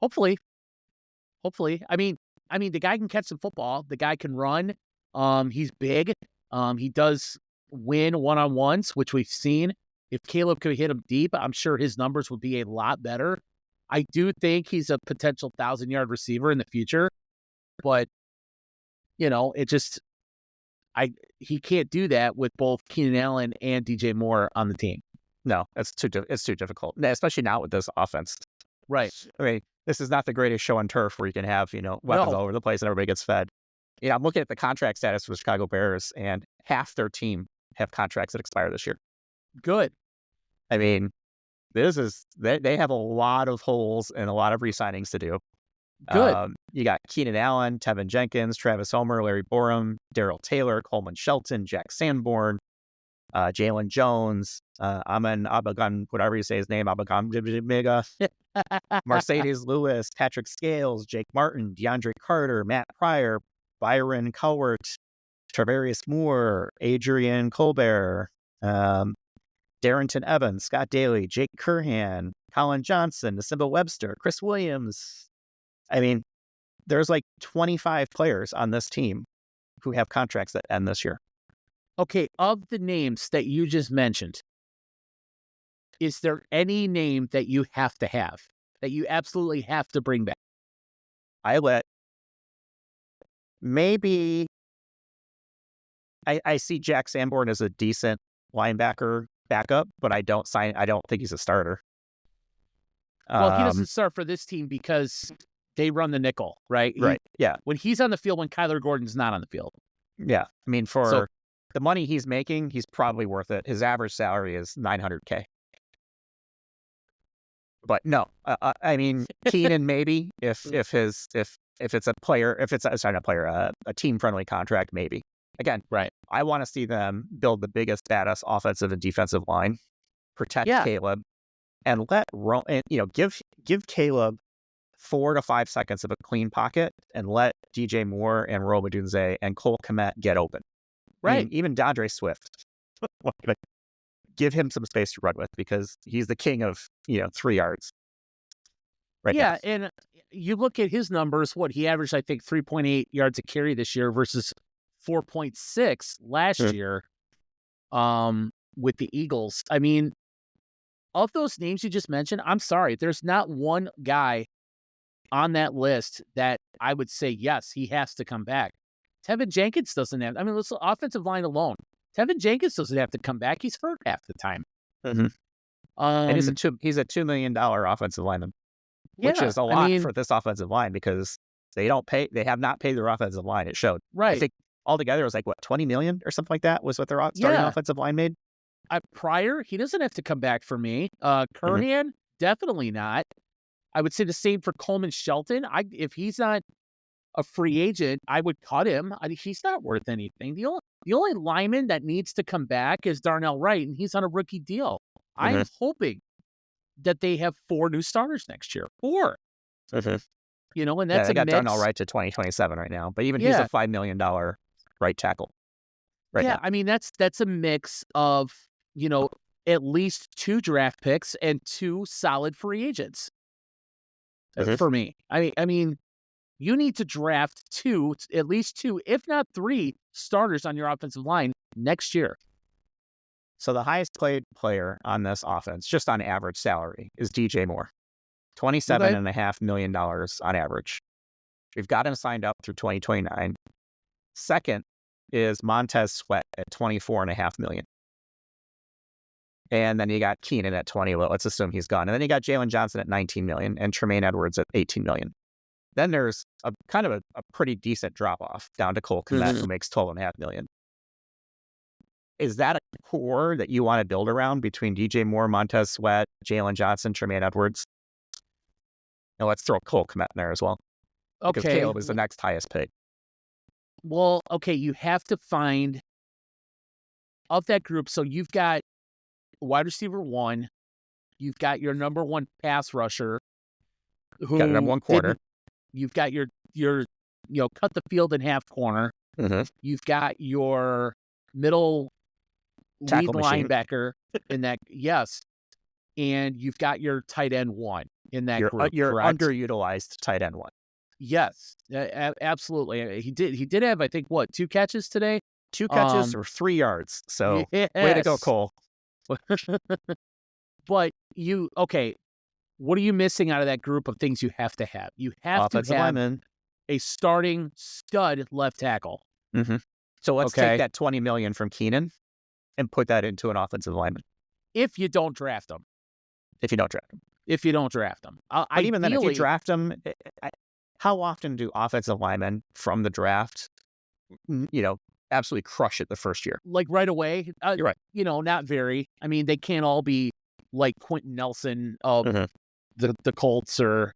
hopefully. I mean, the guy can catch some football. The guy can run. He's big. He does win one-on-ones, which we've seen. If Caleb could hit him deep, I'm sure his numbers would be a lot better. I do think he's a potential 1,000-yard receiver in the future, but he can't do that with both Keenan Allen and DJ Moore on the team. No, it's too difficult, especially now with this offense. Right. I mean, this is not the greatest show on turf where you can have, weapons all over the place and everybody gets fed. I'm looking at the contract status for the Chicago Bears, and half their team have contracts that expire this year. Good. I mean, they have a lot of holes and a lot of re-signings to do. Good. You got Keenan Allen, Tevin Jenkins, Travis Homer, Larry Borum, Darrell Taylor, Coleman Shelton, Jack Sanborn, Jalen Jones, Aman Abagan, whatever you say his name, Abagan, Mercedes Lewis, Patrick Scales, Jake Martin, DeAndre Carter, Matt Pryor, Byron Cowart, Travarius Moore, Adrian Colbert, Darrington Evans, Scott Daly, Jake Curhan, Colin Johnson, Nasimba Webster, Chris Williams. I mean, there's like 25 players on this team who have contracts that end this year. Okay, of the names that you just mentioned, is there any name that you have, that you absolutely have to bring back? Maybe I see Jack Sanborn as a decent linebacker backup, but I don't think he's a starter. Well, he doesn't start for this team because they run the nickel, right? Right. Yeah. When he's on the field, when Kyler Gordon's not on the field. Yeah. I mean, the money he's making, he's probably worth it. His average salary is $900K. But no, I mean, Keenan maybe if it's a team friendly contract, maybe. Again, right. I want to see them build the biggest, baddest offensive and defensive line, protect Caleb, and give Caleb 4 to 5 seconds of a clean pocket and let DJ Moore and Rome Odunze and Cole Kmet get open. Right. I mean, even DeAndre Swift. Give him some space to run with because he's the king of 3 yards. Right. Yeah, and you look at his numbers. He averaged, I think, 3.8 yards a carry this year versus 4.6 last year. With the Eagles. I mean, of those names you just mentioned, I'm sorry, there's not one guy on that list that I would say yes, he has to come back. Tevin Jenkins doesn't have. I mean, let's offensive line alone. Tevin Jenkins doesn't have to come back. He's hurt half the time. Mm-hmm. And he's a $2 million offensive lineman, which is a lot for this offensive line because they have not paid their offensive line. It showed. Right. I think altogether it was like $20 million or something like that was what their starting offensive line made. Pryor, he doesn't have to come back for me. Curhan, definitely not. I would say the same for Coleman Shelton. If he's not a free agent, I would cut him. He's not worth anything. The only lineman that needs to come back is Darnell Wright, and he's on a rookie deal. I'm hoping that they have 4 new starters next year. 4. And that's they got Darnell Wright to 2027 right now, but even he's a $5 million right tackle. Right now. I mean that's a mix of at least 2 draft picks and 2 solid free agents. For me, I mean, you need to draft at least 2, if not 3 starters on your offensive line next year. So the highest paid player on this offense, just on average salary, is DJ Moore. $27.5 million on average. We've got him signed up through 2029. Second is Montez Sweat at $24.5 million. And then you got Keenan at 20. Well, let's assume he's gone. And then you got Jalen Johnson at $19 million and Tremaine Edwards at $18 million. Then there's a kind of a pretty decent drop off down to Cole Kmet, who makes $12.5 million. Is that a core that you want to build around between DJ Moore, Montez Sweat, Jalen Johnson, Tremaine Edwards? And let's throw Cole Kmet in there as well. Because Caleb is the next highest paid. Well, okay, you have to find of that group. So you've got wide receiver 1, You've got your number one pass rusher who Got a number one corner. You've got your cut the field in half corner. Mm-hmm. You've got your middle Tackle lead machine. linebacker in that. Yes. And you've got your tight end one in that group. Your correct? underutilized tight end one. Yes, absolutely. He did have, I think, what, 2 catches today? 2 catches or 3 yards. So way to go, Yes. Cole. But okay, what are you missing out of that group of things you have to have? You have Offensive to have lineman. a starting stud left tackle. Mm-hmm. So let's Okay. take that $20 million from Keenan and put that into an offensive lineman. If you don't draft him. If you don't draft him. If you don't draft him. But even then, if you draft him, how often do offensive linemen from the draft, absolutely crush it the first year? Like right away? You're right. Not very. I mean, they can't all be like Quentin Nelson of the Colts, or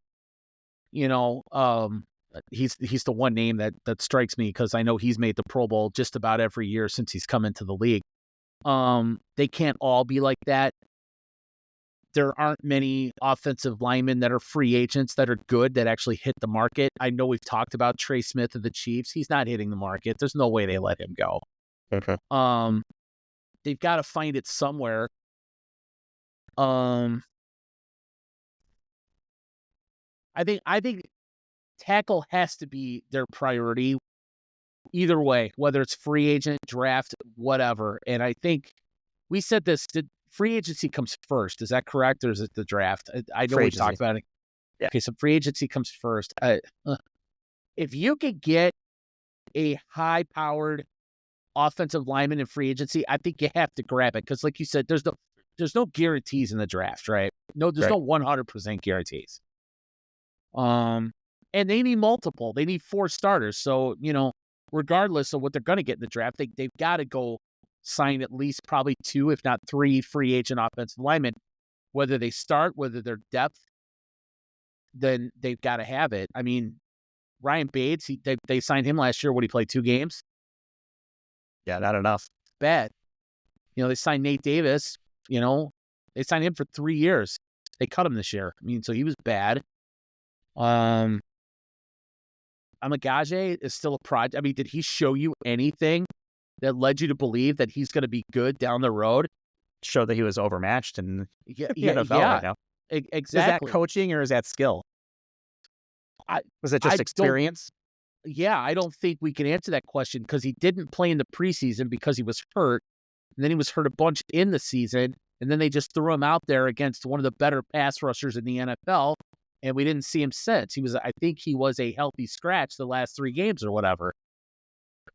he's the one name that strikes me because I know he's made the Pro Bowl just about every year since he's come into the league. They can't all be like that. There aren't many offensive linemen that are free agents that are good, that actually hit the market. I know we've talked about Trey Smith of the Chiefs. He's not hitting the market. There's no way they let him go. Okay. They've got to find it somewhere. I think tackle has to be their priority either way, whether it's free agent, draft, whatever. And I think we said this, free agency comes first. Is that correct? Or is it the draft? I know we talked about it. Yeah. Okay, so free agency comes first. If you could get a high-powered offensive lineman in free agency, I think you have to grab it. Because like you said, there's no guarantees in the draft, right? There's no 100% guarantees. And they need multiple. They need 4 starters. So, regardless of what they're going to get in the draft, they've got to go sign at least probably 2, if not 3 free agent offensive linemen. Whether they start, whether they're depth, then they've got to have it. I mean, Ryan Bates, they signed him last year. What, he played 2 games? Yeah, not enough. Bad. They signed Nate Davis. They signed him for 3 years. They cut him this year. I mean, so he was bad. Amagaje is still a project. I mean, did he show you anything that led you to believe that he's going to be good down the road? Show that he was overmatched in the NFL right now. Exactly. Is that coaching or is that skill? Was it just experience? Yeah, I don't think we can answer that question because he didn't play in the preseason because he was hurt. And then he was hurt a bunch in the season. And then they just threw him out there against one of the better pass rushers in the NFL. And we didn't see him since. I think he was a healthy scratch the last 3 games or whatever.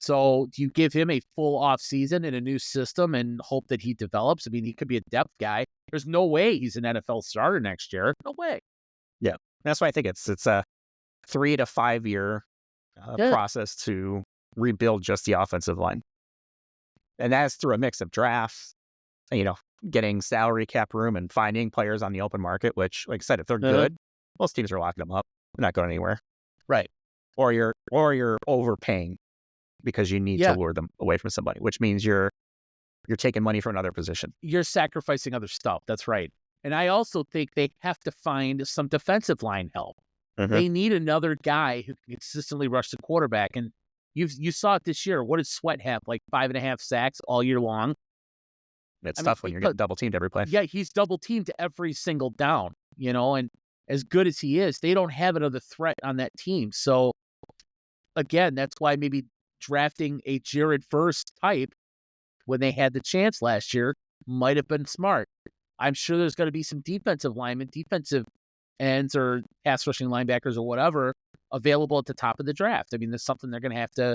So do you give him a full off season in a new system and hope that he develops? I mean, he could be a depth guy. There's no way he's an NFL starter next year. No way. Yeah. That's why I think it's a 3 to 5 year process to rebuild just the offensive line. And that's through a mix of drafts, getting salary cap room and finding players on the open market, which, like I said, if they're good, most teams are locking them up. They're not going anywhere. Right. Or you're overpaying because you need to lure them away from somebody, which means you're taking money from another position. You're sacrificing other stuff. That's right. And I also think they have to find some defensive line help. Mm-hmm. They need another guy who can consistently rush the quarterback. And you saw it this year. What did Sweat have? Like 5.5 sacks all year long. It's tough when you're getting double teamed every play. Yeah, he's double teamed every single down, and as good as he is, they don't have another threat on that team. So again, that's why maybe drafting a Jared Verse type when they had the chance last year might have been smart. I'm sure there's going to be some defensive linemen, defensive ends, or pass rushing linebackers or whatever available at the top of the draft. I mean, that's something they're going to have to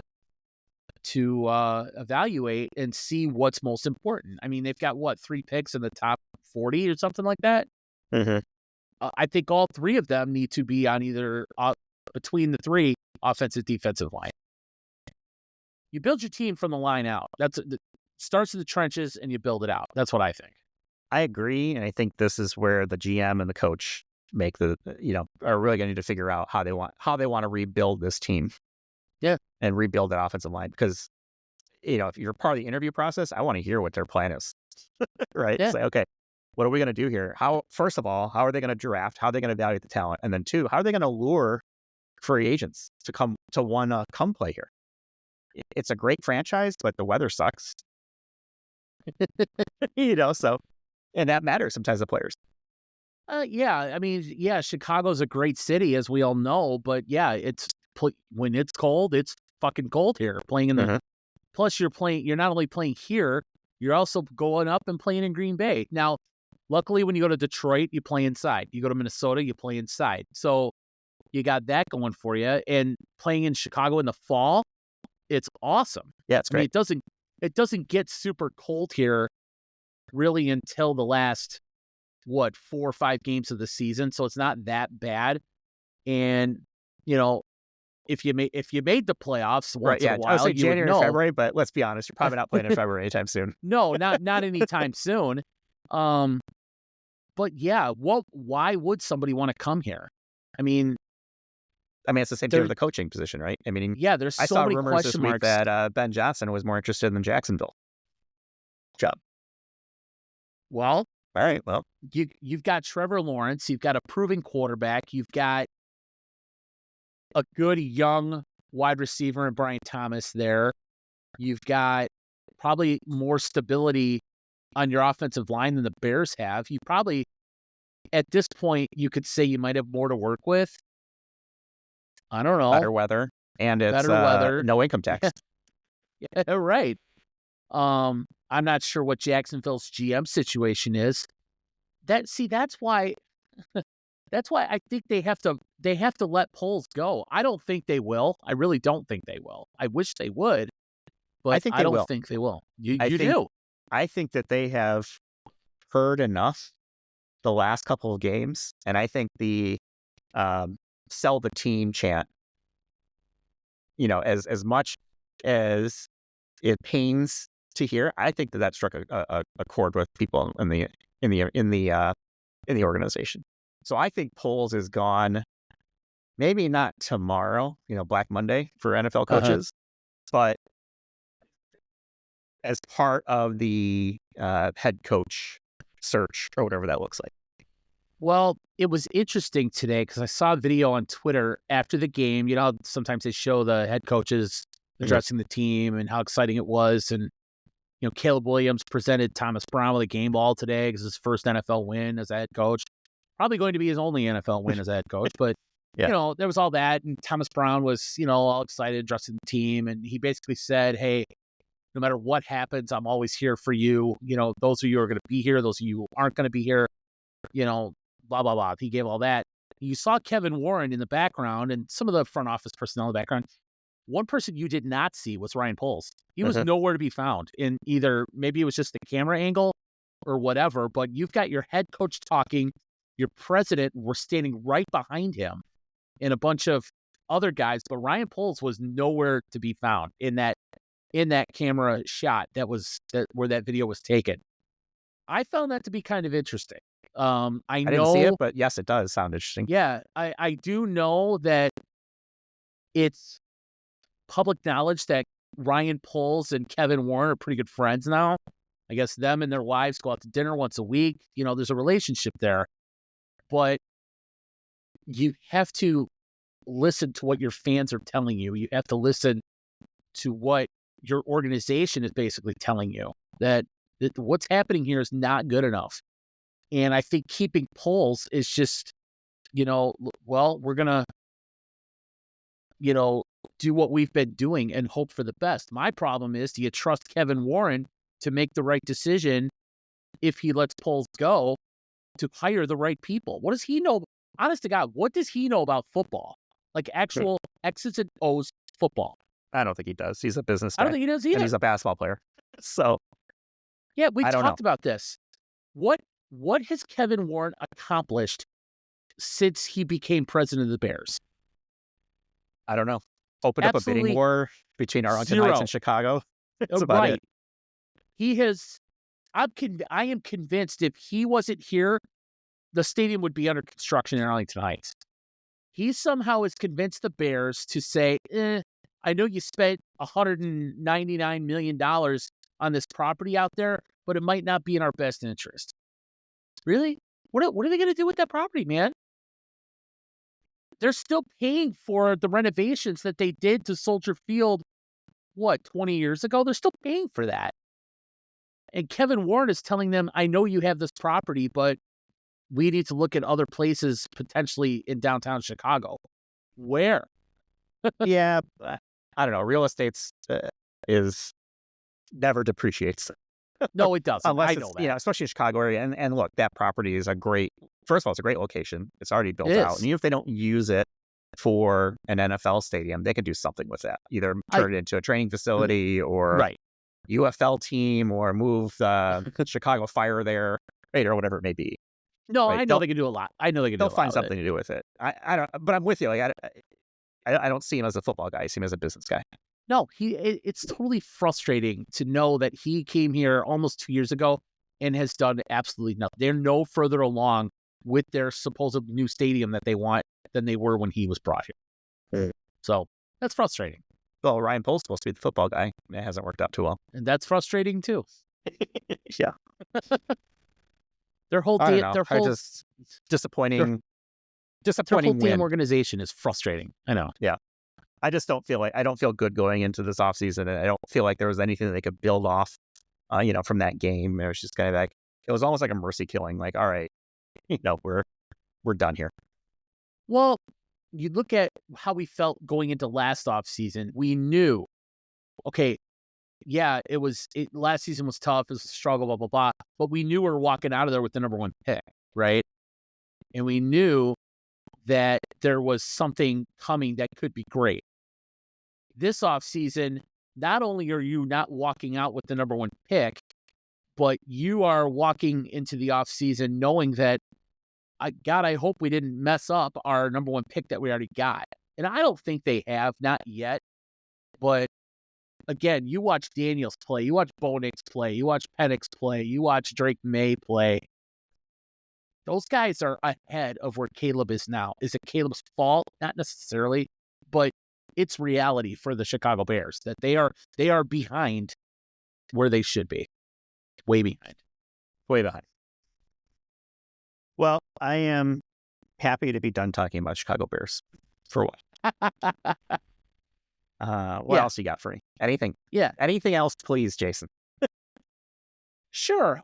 evaluate and see what's most important. I mean, they've got 3 picks in the top 40 or something like that. Mm-hmm. I think all 3 of them need to be on either between the 3 offensive, defensive line. You build your team from the line out. It starts in the trenches and you build it out. That's what I think. I agree, and I think this is where the GM and the coach make are really going to need to figure out how they want to rebuild this team. Yeah, and rebuild that offensive line, because if you're part of the interview process, I want to hear what their plan is. Right? Yeah. Say, okay, what are we going to do here? First of all, how are they going to draft? How are they going to evaluate the talent? And then two, how are they going to lure free agents to come play here? It's a great franchise, but the weather sucks. So, and that matters sometimes to players. Yeah, I mean, yeah, Chicago's a great city, as we all know, but yeah, when it's cold, it's fucking cold here. Playing in the plus, you're not only playing here, you're also going up and playing in Green Bay. Now, luckily, when you go to Detroit, you play inside. You go to Minnesota, you play inside. So you got that going for you. And playing in Chicago in the fall, it's awesome. Yeah, it's great. I mean, it doesn't get super cold here really until the last 4 or 5 games of the season, so it's not that bad. And if you made the playoffs once in a while, I would say you January, would know. February, but let's be honest, you're probably not playing in February anytime soon. No, not anytime soon. But yeah, why would somebody want to come here? I mean, it's the same thing with the coaching position, right? I mean, yeah, there's I so saw many rumors question this week marks. that Ben Johnson was more interested in the Jacksonville job. Well, all right, well, you've got Trevor Lawrence, you've got a proven quarterback, you've got a good young wide receiver in Brian Thomas there. You've got probably more stability on your offensive line than the Bears have. You probably, at this point, you could say you might have more to work with. I don't know. Better weather, and it's better weather, no income tax. Yeah, right. I'm not sure what Jacksonville's GM situation is. That's why I think they have to let Poles go. I don't think they will. I really don't think they will. I wish they would, but I don't think they will. You do. I think that they have heard enough the last couple of games, and I think the sell the team chant, as much as it pains to hear, I think that struck a chord with people in the organization. So I think Poles is gone. Maybe not tomorrow, Black Monday for NFL coaches, but as part of the head coach search or whatever that looks like. Well, it was interesting today because I saw a video on Twitter after the game. Sometimes they show the head coaches addressing the team and how exciting it was. And, Caleb Williams presented Thomas Brown with a game ball today because his first NFL win as a head coach. Probably going to be his only NFL win as a head coach. But, there was all that. And Thomas Brown was, all excited addressing the team. And he basically said, hey, no matter what happens, I'm always here for you. Those of you who are going to be here, those of you who aren't going to be here, blah, blah, blah. He gave all that. You saw Kevin Warren in the background and some of the front office personnel in the background. One person you did not see was Ryan Poles. He was nowhere to be found in either, maybe it was just the camera angle or whatever, but you've got your head coach talking, your president was standing right behind him and a bunch of other guys, but Ryan Poles was nowhere to be found in that camera shot where that video was taken. I found that to be kind of interesting. I didn't see it, but yes, it does sound interesting. Yeah, I do know that it's public knowledge that Ryan Poles and Kevin Warren are pretty good friends now. I guess them and their wives go out to dinner once a week. There's a relationship there. But you have to listen to what your fans are telling you. You have to listen to what your organization is basically telling you, that what's happening here is not good enough. And I think keeping Poles is just, we're going to, do what we've been doing and hope for the best. My problem is, do you trust Kevin Warren to make the right decision if he lets Poles go, to hire the right people? What does he know? Honest to God, what does he know about football? Like actual X's and O's football? I don't think he does. He's a business guy. I don't think he does either. And he's a basketball player. So, yeah, we talked about this. What has Kevin Warren accomplished since he became president of the Bears? I don't know. Opened up a bidding war between Arlington Heights and Chicago. That's about it. He has. I am convinced if he wasn't here, the stadium would be under construction in Arlington Heights. He somehow has convinced the Bears to say, I know you spent $199 million on this property out there, but it might not be in our best interest. Really? What are they going to do with that property, man? They're still paying for the renovations that they did to Soldier Field, 20 years ago? They're still paying for that. And Kevin Warren is telling them, I know you have this property, but we need to look at other places potentially in downtown Chicago. Where? Yeah, I don't know. Real estate is never depreciates. No, it doesn't. Unless I it's, know that. especially in Chicago area. And look, that property is first of all, it's a great location. It's already built It out. is. And even if they don't use it for an NFL stadium, they could do something with that. Either turn it into a training facility or Right. UFL team, or move the Chicago Fire there, right, or whatever it may be. No, Right. I know they can do a lot. I know they can do a They'll lot find with something to do with it. I don't, but I'm with you. Like, I don't see him as a football guy. I see him as a business guy. No, it's totally frustrating to know that he came here almost 2 years ago and has done absolutely nothing. They're no further along with their supposed new stadium that they want than they were when he was brought here. So that's frustrating. Well, Ryan Pohl's supposed to be the football guy. It hasn't worked out too well. And that's frustrating too. Yeah. Their whole I don't damn, know. their I whole, just disappointing their whole win. damn organization is frustrating. I know. I just don't feel I don't feel good going into this offseason, and I don't feel like there was anything that they could build off, from that game. It was just kind of like, it was almost like a mercy killing. Like, all right, we're done here. Well, you look at how we felt going into last offseason. We knew, okay, yeah, last season was tough. It was a struggle, blah, blah, blah. But we knew we were walking out of there with the number one pick, right? And we knew that there was something coming that could be great. This offseason, not only are you not walking out with the number one pick, but you are walking into the offseason knowing that, I hope we didn't mess up our number one pick that we already got. And I don't think they have, not yet. But again, you watch Daniels play, you watch Bo Nix play, you watch Penix play, you watch Drake May play. Those guys are ahead of where Caleb is now. Is it Caleb's fault? Not necessarily, but it's reality for the Chicago Bears that they are behind where they should be. Way behind. Way behind. Well, I am happy to be done talking about Chicago Bears. For what? What else you got for me? Anything? Yeah. Anything else, please, Jason? Sure.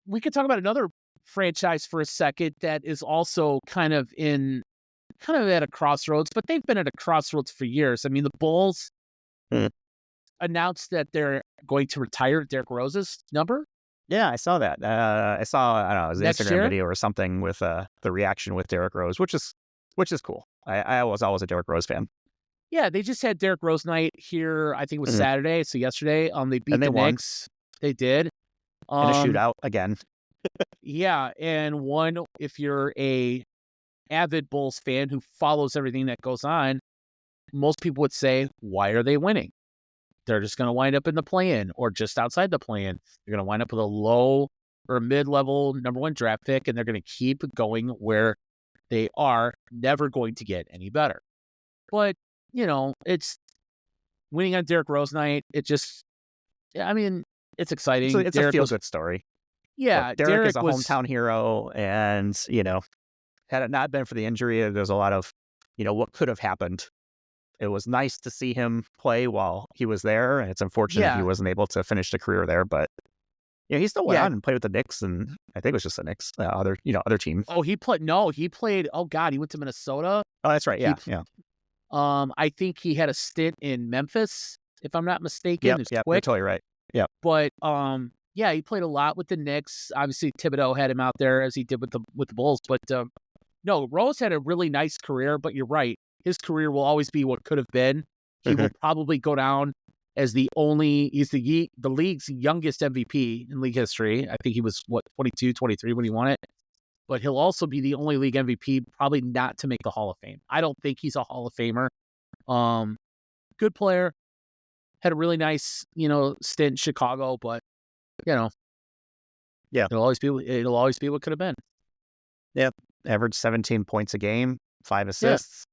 We could talk about another franchise for a second that is also kind of at a crossroads, but they've been at a crossroads for years. I mean, the Bulls announced that they're going to retire Derrick Rose's number. Yeah, I saw that. I don't know, it was an Next Instagram year? video or something with the reaction with Derrick Rose, which is cool. I was always a Derrick Rose fan. Yeah, they just had Derrick Rose night here. I think it was Saturday, so yesterday. They beat the won. Knicks. They did. In a shootout again. Yeah, and one, if you're a avid Bulls fan who follows everything that goes on, most people would say, why are they winning? They're just going to wind up in the play-in or just outside the play-in. You're going to wind up with a low or mid-level number one draft pick, and they're going to keep going where they are, never going to get any better. But, it's winning on Derrick Rose night. It's exciting. So it's a feel-good story. Yeah. Look, Derrick is a hometown hero, and, had it not been for the injury, there's a lot of, what could have happened. It was nice to see him play while he was there, and it's unfortunate he wasn't able to finish the career there. But he still went on and played with the Knicks, and I think it was just the Knicks, other team. Oh, he played. Oh God, he went to Minnesota. Oh, that's right. Yeah, I think he had a stint in Memphis, if I'm not mistaken. Yeah, you're totally right. Yeah, but he played a lot with the Knicks. Obviously, Thibodeau had him out there as he did with the Bulls. But no, Rose had a really nice career. But you're right. His career will always be what could have been. He will probably go down as he's the league's youngest MVP in league history. I think he was 22, 23 when he won it. But he'll also be the only league MVP, probably not to make the Hall of Fame. I don't think he's a Hall of Famer. Good player. Had a really nice, stint in Chicago, but it'll always be what could have been. Yeah, averaged 17 points a game, 5 assists.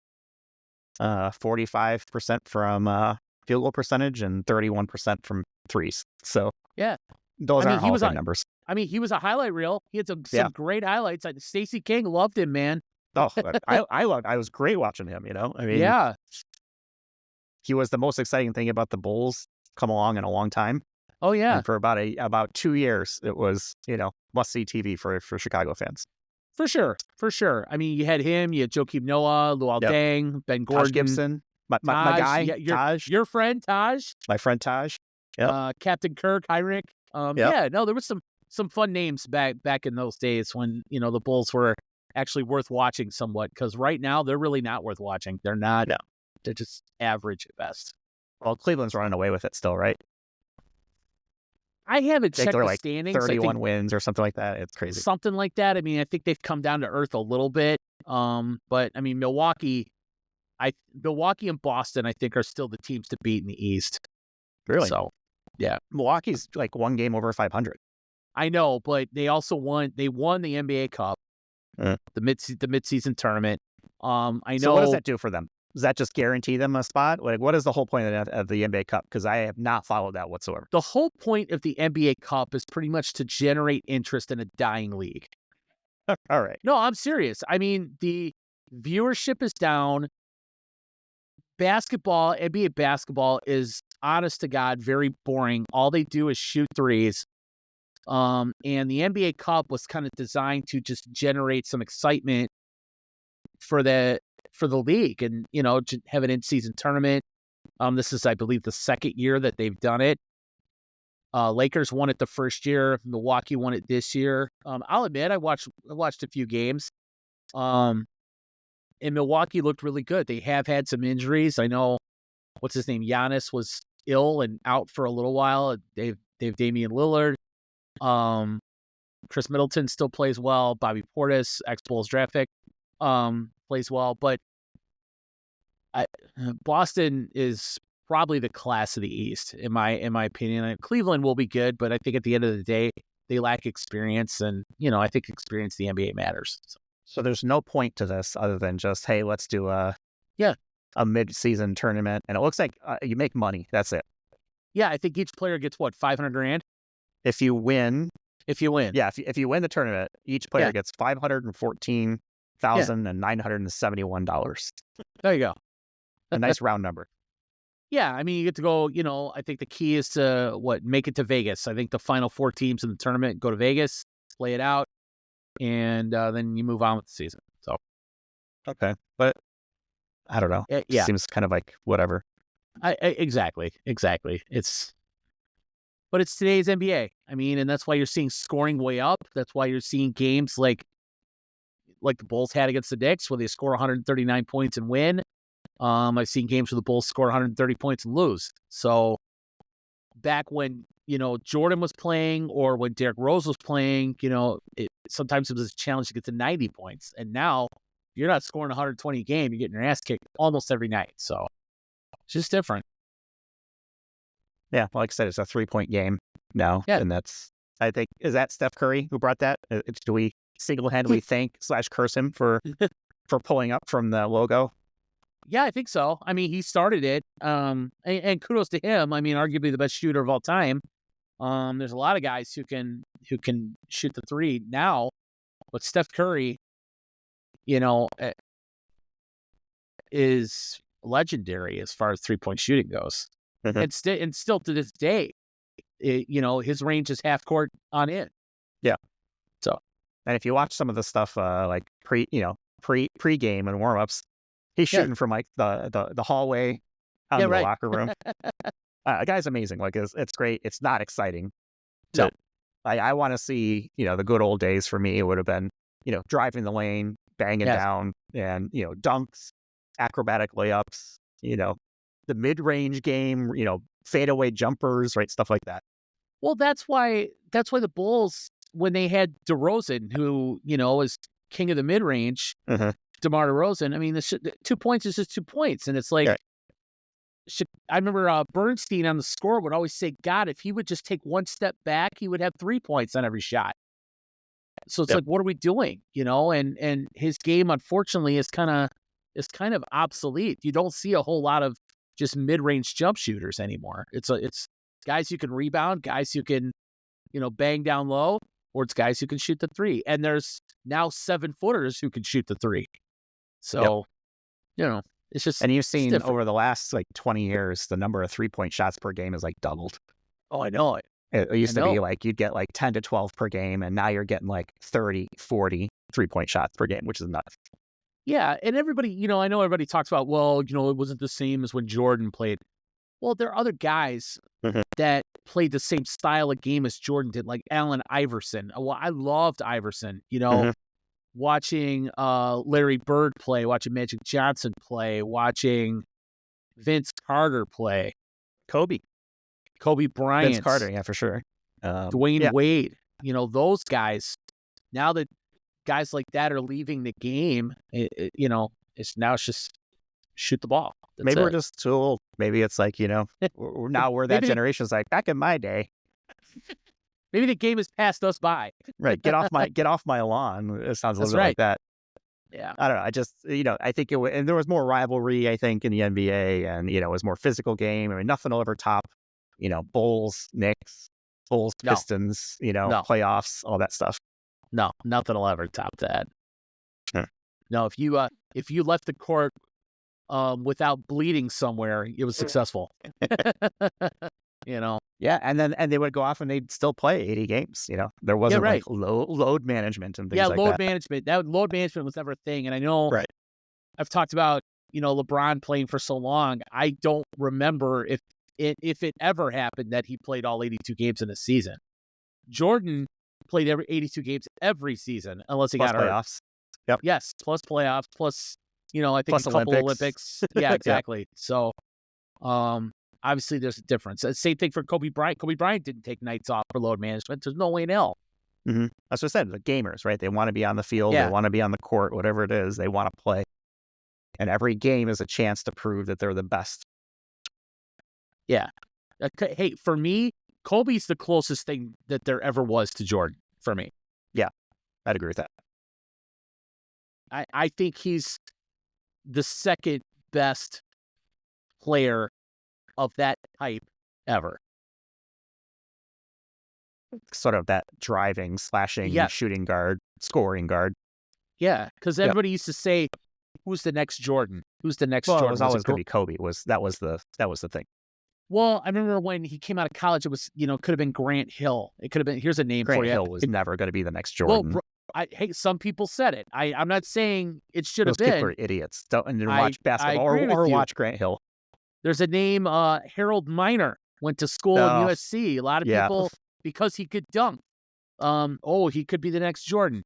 45% from field goal percentage and 31% from threes. So yeah, those aren't Hall of Fame numbers. I mean, he was a highlight reel. He had some Yeah. great highlights. Stacey King loved him, man. Oh, I was great watching him, you know? I mean, Yeah. he was the most exciting thing about the Bulls come along in a long time. Oh, yeah. And for about 2 years, it was, you know, must-see TV for Chicago fans. For sure. For sure. I mean, you had him, you had Joakim Noah, Luol Yep. Deng, Ben Taj Gordon, Gibson, my Taj, guy, yeah, Taj, your friend Taj, my friend Taj. Yep. Captain Kirk, Heinrich. Yep. Yeah, no, there was some fun names back in those days when, you know, the Bulls were actually worth watching somewhat, because right now they're really not worth watching. They're not. No. They're just average at best. Well, Cleveland's running away with it still, right? I haven't I think checked they're the like standings. 31 wins or something like that. It's crazy. Something like that. I mean, I think they've come down to earth a little bit. But I mean, Milwaukee and Boston, I think, are still the teams to beat in the East. Really? So, yeah. Milwaukee's like one game over 500. I know, but they also won. They won the NBA Cup, the midseason tournament. I know. So what does that do for them? Does that just guarantee them a spot? Like, what is the whole point of the NBA Cup? Because I have not followed that whatsoever. The whole point of the NBA Cup is pretty much to generate interest in a dying league. All right. No, I'm serious. I mean, the viewership is down. Basketball, NBA basketball is, honest to God, very boring. All they do is shoot threes. And the NBA Cup was kind of designed to just generate some excitement for the league, and, you know, to have an in-season tournament. This is, I believe, the second year that they've done it. Lakers won it the first year. Milwaukee won it this year. I'll admit, I watched a few games. And Milwaukee looked really good. They have had some injuries. I know, what's his name? Giannis was ill and out for a little while. They've Damian Lillard. Chris Middleton still plays well. Bobby Portis, ex-Bulls draft pick, plays well. But Boston is probably the class of the East, in my opinion. Cleveland will be good, but I think at the end of the day, they lack experience, and, you know, I think experience in the NBA matters. So there's no point to this other than just, hey, let's do a mid-season tournament, and it looks like you make money. That's it. Yeah, I think each player gets what, $500,000 if you win. Yeah, if you win the tournament, each player gets $514,971. There you go. A nice round number. Yeah, I mean, you get to go, you know, I think the key is to, make it to Vegas. I think the final 4 teams in the tournament go to Vegas, play it out, and then you move on with the season. So, okay. But I don't know. Yeah. It seems kind of like whatever. Exactly. But it's today's NBA. I mean, and that's why you're seeing scoring way up. That's why you're seeing games like the Bulls had against the Knicks, where they score 139 points and win. I've seen games where the Bulls score 130 points and lose. So back when, you know, Jordan was playing, or when Derrick Rose was playing, you know, sometimes it was a challenge to get to 90 points. And now you're not scoring 120 a game. You're getting your ass kicked almost every night. So it's just different. Yeah, like I said, it's a 3-point game now. Yeah. And that's, I think, is that Steph Curry who brought that? Do we single-handedly thank / curse him for pulling up from the logo? Yeah, I think so. I mean, he started it, and kudos to him. I mean, arguably the best shooter of all time. There's a lot of guys who can shoot the three now, but Steph Curry, you know, is legendary as far as 3-point shooting goes. Mm-hmm. And still to this day, you know, his range is half court on in. Yeah. So, and if you watch some of the stuff like pre-game and warm-ups, he's shooting from like the hallway out in the locker room. The guy's amazing. Like, it's great. It's not exciting. No. I want to see, you know, the good old days for me. It would have been, you know, driving the lane, banging down, and, you know, dunks, acrobatic layups, you know, the mid-range game, you know, fadeaway jumpers, right? Stuff like that. Well, that's why the Bulls, when they had DeRozan, who, you know, is king of the mid-range, DeMar DeRozan, I mean, 2 points is just 2 points. And it's like, I remember Bernstein on the score would always say, God, if he would just take one step back, he would have 3 points on every shot. So it's like, what are we doing? You know, and his game, unfortunately, is kind of obsolete. You don't see a whole lot of just mid-range jump shooters anymore. It's guys who can rebound, guys who can, you know, bang down low. or it's guys who can shoot the three. And there's now 7-footers who can shoot the three. So, it's just, and you've seen different. over the last like 20 years, the number of 3-point shots per game is like doubled. Oh, I know it. It used to be like you'd get like 10 to 12 per game, and now you're getting like 30, 40 3-point shots per game, which is nuts. Yeah, and everybody, I know everybody talks about, well, it wasn't the same as when Jordan played. Well, there are other guys that played the same style of game as Jordan did, like Allen Iverson. Well, I loved Iverson, watching Larry Bird play, watching Magic Johnson play, watching Vince Carter play. Kobe Bryant. Vince Carter, yeah, for sure. Dwayne Wade. Those guys, now that guys like that are leaving the game, it's just shoot the ball. Maybe we're just too old. Maybe it's like, we're that generation. It's like back in my day. Maybe the game has passed us by. Right. Get off my lawn. It sounds a little bit like that. Yeah. I don't know. I just, I think and there was more rivalry, I think, in the NBA, and, it was more physical game. I mean, nothing will ever top, Bulls, Knicks, Bulls, Pistons, playoffs, all that stuff. No, nothing will ever top that. Sure. No, if you left the court without bleeding somewhere, it was successful. Yeah, and they would go off and they'd still play 80 games. There wasn't like load management and things like that. Yeah, load management. Load management was never a thing. And I know I've talked about, LeBron playing for so long. I don't remember if it ever happened that he played all 82 games in a season. Jordan played every 82 games every season, unless he got hurt. Playoffs. Yep. Yes, plus playoffs, plus I think plus a couple Olympics. Yeah, exactly. So, obviously there's a difference. Same thing for Kobe Bryant. Kobe Bryant didn't take nights off for load management. There's no way in hell. Mm-hmm. That's what I said. The gamers, right? They want to be on the field. Yeah. They want to be on the court. Whatever it is, they want to play. And every game is a chance to prove that they're the best. Yeah. Hey, for me, Kobe's the closest thing that there ever was to Jordan. For me. Yeah, I'd agree with that. I think he's the second best player of that type ever. Sort of that driving, slashing, shooting guard, scoring guard. Yeah, because everybody used to say, "Who's the next Jordan? Who's the next Jordan?" It was always going to be Kobe. That was the thing. Well, I remember when he came out of college, it was, could have been Grant Hill. It could have been, here's a name for you. Grant Hill was never going to be the next Jordan. Well, some people said it. I'm not saying it should have been. Those people are idiots. Don't watch basketball or watch Grant Hill. There's a name, Harold Miner, went to school at USC. A lot of people, because he could dunk, he could be the next Jordan.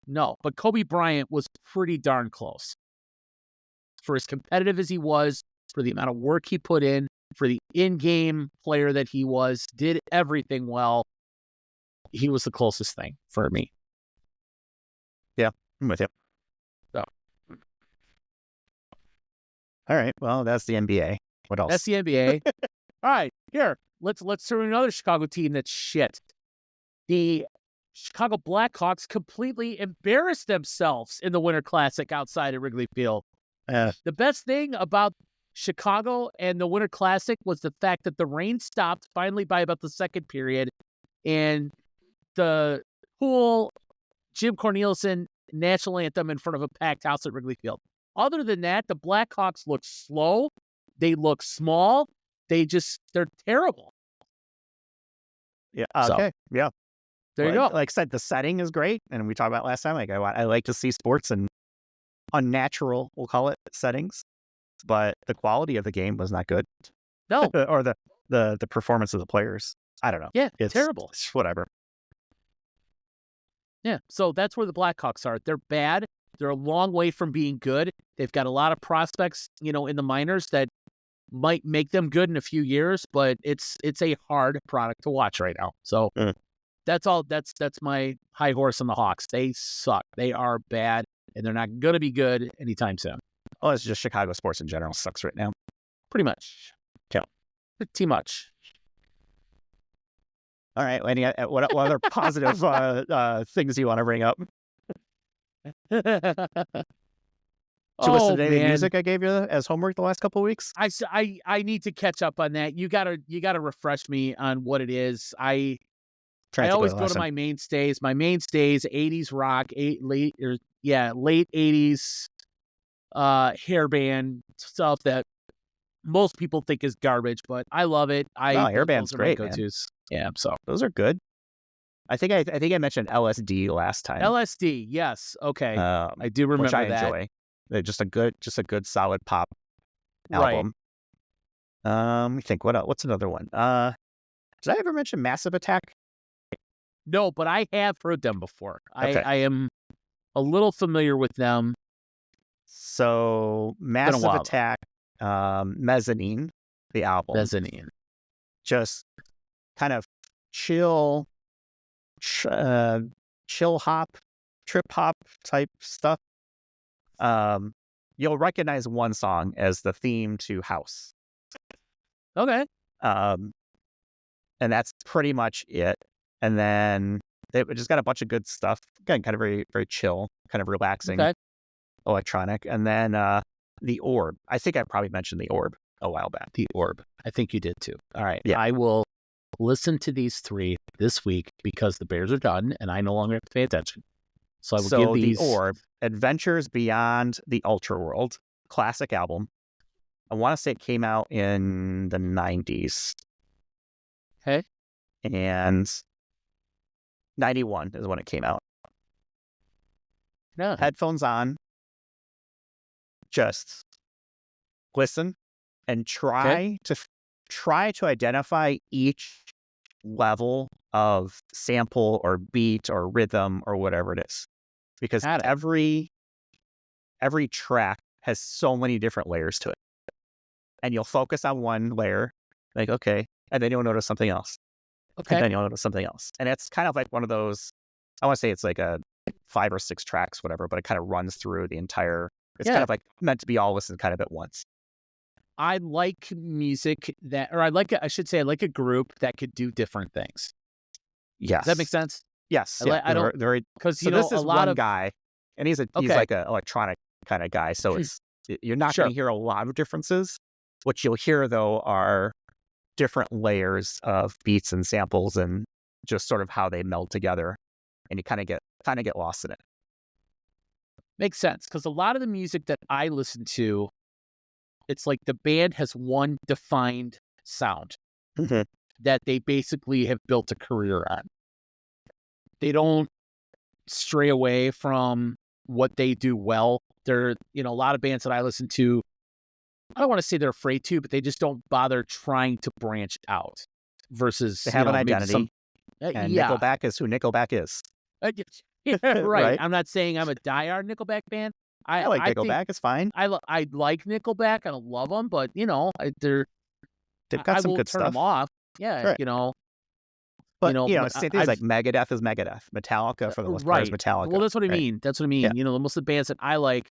No, but Kobe Bryant was pretty darn close. For as competitive as he was, for the amount of work he put in, for the in-game player that he was, did everything well. He was the closest thing for me. Yeah, I'm with you. So, all right. Well, that's the NBA. What else? That's the NBA. All right, here. Let's turn to another Chicago team that's shit. The Chicago Blackhawks completely embarrassed themselves in the Winter Classic outside of Wrigley Field. The best thing about Chicago and the Winter Classic was the fact that the rain stopped finally by about the second period, and the cool Jim Cornelison national anthem in front of a packed house at Wrigley Field. Other than that, the Blackhawks look slow. They look small. They're terrible. Yeah. Okay. Yeah. There you go. Like I said, the setting is great, and we talked about last time. Like I like to see sports in unnatural, we'll call it, settings. But the quality of the game was not good. No. Or the performance of the players. I don't know. Yeah, it's terrible. It's whatever. Yeah, so that's where the Blackhawks are. They're bad. They're a long way from being good. They've got a lot of prospects, in the minors that might make them good in a few years, but it's a hard product to watch right now. So that's all. That's my high horse on the Hawks. They suck. They are bad, and they're not going to be good anytime soon. Oh, it's just Chicago sports in general sucks right now. Pretty much. Yeah. Pretty much. All right. What other positive things you want to bring up? Did you listen to any music I gave you as homework the last couple of weeks? I need to catch up on that. You gotta refresh me on what it is. Trying I to think always of the go last to one. my mainstays. My mainstays, 80s rock, late 80s hair band stuff that most people think is garbage, but I love it. No, Airband's Those are my great, man. go-tos. Yeah, so Those are good. I think I mentioned LSD last time, LSD, yes, okay, I do which I remember that. enjoy. They're just a good solid pop Right. album. Let me think. What's another one? Did I ever mention Massive Attack? No, but I have heard them before. Okay. I am a little familiar with them. So Been a Massive while though. Attack, Mezzanine, the album, Mezzanine. just kind of chill, chill hop, trip hop type stuff. You'll recognize one song as the theme to House. Okay. And that's pretty much it. And then they just got a bunch of good stuff. Again, kind of very, very chill, kind of relaxing Okay. electronic. And then The Orb. I think I probably mentioned The Orb a while back. The Orb. I think you did too. All right. Yeah. I will listen to these 3 this week because the Bears are done and I no longer have to pay attention. So I will give these. The Orb, Adventures Beyond the Ultra World, classic album. I want to say it came out in the 90s. Okay. And 91 is when it came out. No. Headphones on. Just listen and try to identify each level of sample or beat or rhythm or whatever it is, because every track has so many different layers to it, and you'll focus on one layer, like okay, and then you'll notice something else, Okay. and then you'll notice something else, and it's kind of like one of those. I want to say it's like a 5 or 6 tracks, whatever, but it kind of runs through the entire. It's kind of like meant to be all listened kind of at once. I like music I like a group that could do different things. Yes. Does that make sense? Yes. I don't, because so this is one guy, and he's like an electronic kind of guy. So you're not going to hear a lot of differences. What you'll hear though are different layers of beats and samples, and just sort of how they meld together, and you kind of get lost in it. Makes sense, because a lot of the music that I listen to, it's like the band has one defined sound that they basically have built a career on. They don't stray away from what they do well. They're, a lot of bands that I listen to, I don't want to say they're afraid to, but they just don't bother trying to branch out. Versus they have an identity. And yeah. Nickelback is who Nickelback is. Right. I'm not saying I'm a diehard Nickelback fan. I like Nickelback. It's fine. I like Nickelback. I don't love them, but they've got some good turn stuff. them off. Yeah, right. But same things like Megadeth is Megadeth, Metallica for the most part is Metallica. Well, that's what I mean. That's what I mean. Yeah. Most of the bands that I like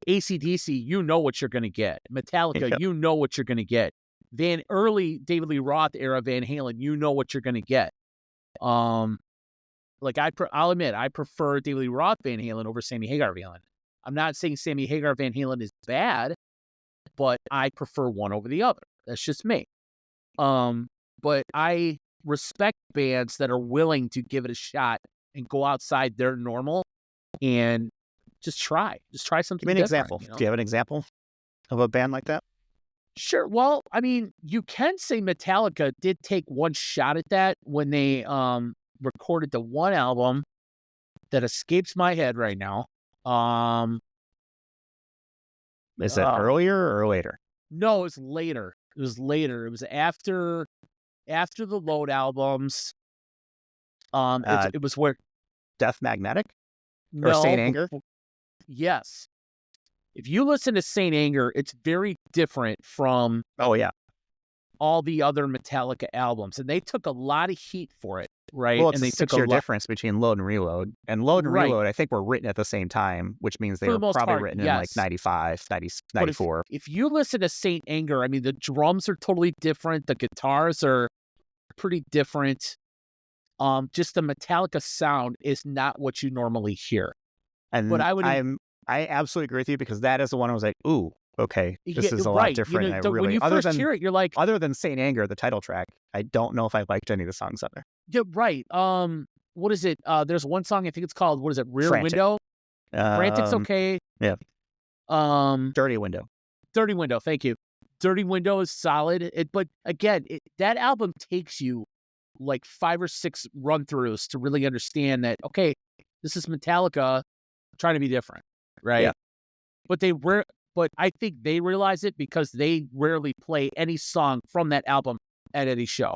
AC/DC, you know what you're going to get. Metallica, you know what you're going to get. Early David Lee Roth era Van Halen, you know what you're going to get. I'll admit, I prefer David Lee Roth Van Halen over Sammy Hagar Van Halen. I'm not saying Sammy Hagar Van Halen is bad, but I prefer one over the other. That's just me. But I respect bands that are willing to give it a shot and go outside their normal and just try something. Give me an example. Do you have an example of a band like that? Sure. Well, I mean, you can say Metallica did take one shot at that when they recorded the one album that escapes my head right now. Is it earlier or later? No, it was later. It was after the Load albums. It was where Death Magnetic or Saint Anger. Yes. If you listen to Saint Anger, it's very different from all the other Metallica albums, and they took a lot of heat for it, right? Well, it's and a 6-year difference between Load and Reload. And Load and Reload, I think, were written at the same time, which means they were probably written in like 95, 94. If you listen to Saint Anger, I mean, the drums are totally different. The guitars are pretty different. Just the Metallica sound is not what you normally hear. And I absolutely agree with you, because that is the one I was like, ooh, okay, this Yeah, is a lot right. different. I When really, you first hear it, you're like, other than Saint Anger, the title track, I don't know if I liked any of the songs on there. yeah, right. What is it? There's one song, I think it's called, what is it? Rear Frantic. Window. Frantic's okay. Yeah. Um, Dirty Window. Dirty Window. Thank you. Dirty Window is solid. But again, that album takes you like 5 or 6 run throughs to really understand that, okay, this is Metallica trying to be different, right? Yeah. But I think they realize it because they rarely play any song from that album at any show.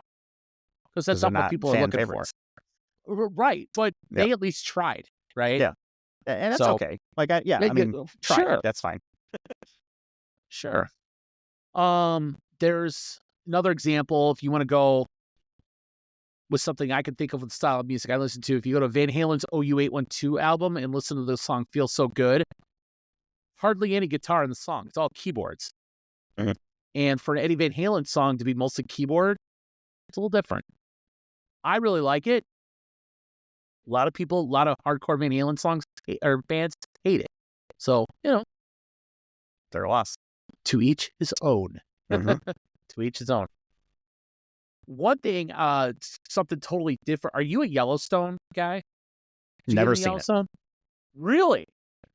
Because that's not what people are looking favorites. for. Right. But Yeah. they at least tried, right? Yeah. And that's So, okay. Like, I mean, try sure. it. That's fine. Sure. There's another example if you want to go with something I can think of with the style of music I listen to. If you go to Van Halen's OU812 album and listen to the song Feel So Good, hardly any guitar in the song. It's all keyboards. Mhm. And for an Eddie Van Halen song to be mostly keyboard, it's a little different. I really like it. A lot of hardcore Van Halen songs or bands hate it. So, They're lost. to each his own. Mhm. To each his own. One thing, something totally different. Are you a Yellowstone guy? Did you get Never into seen it. Yellowstone? Really?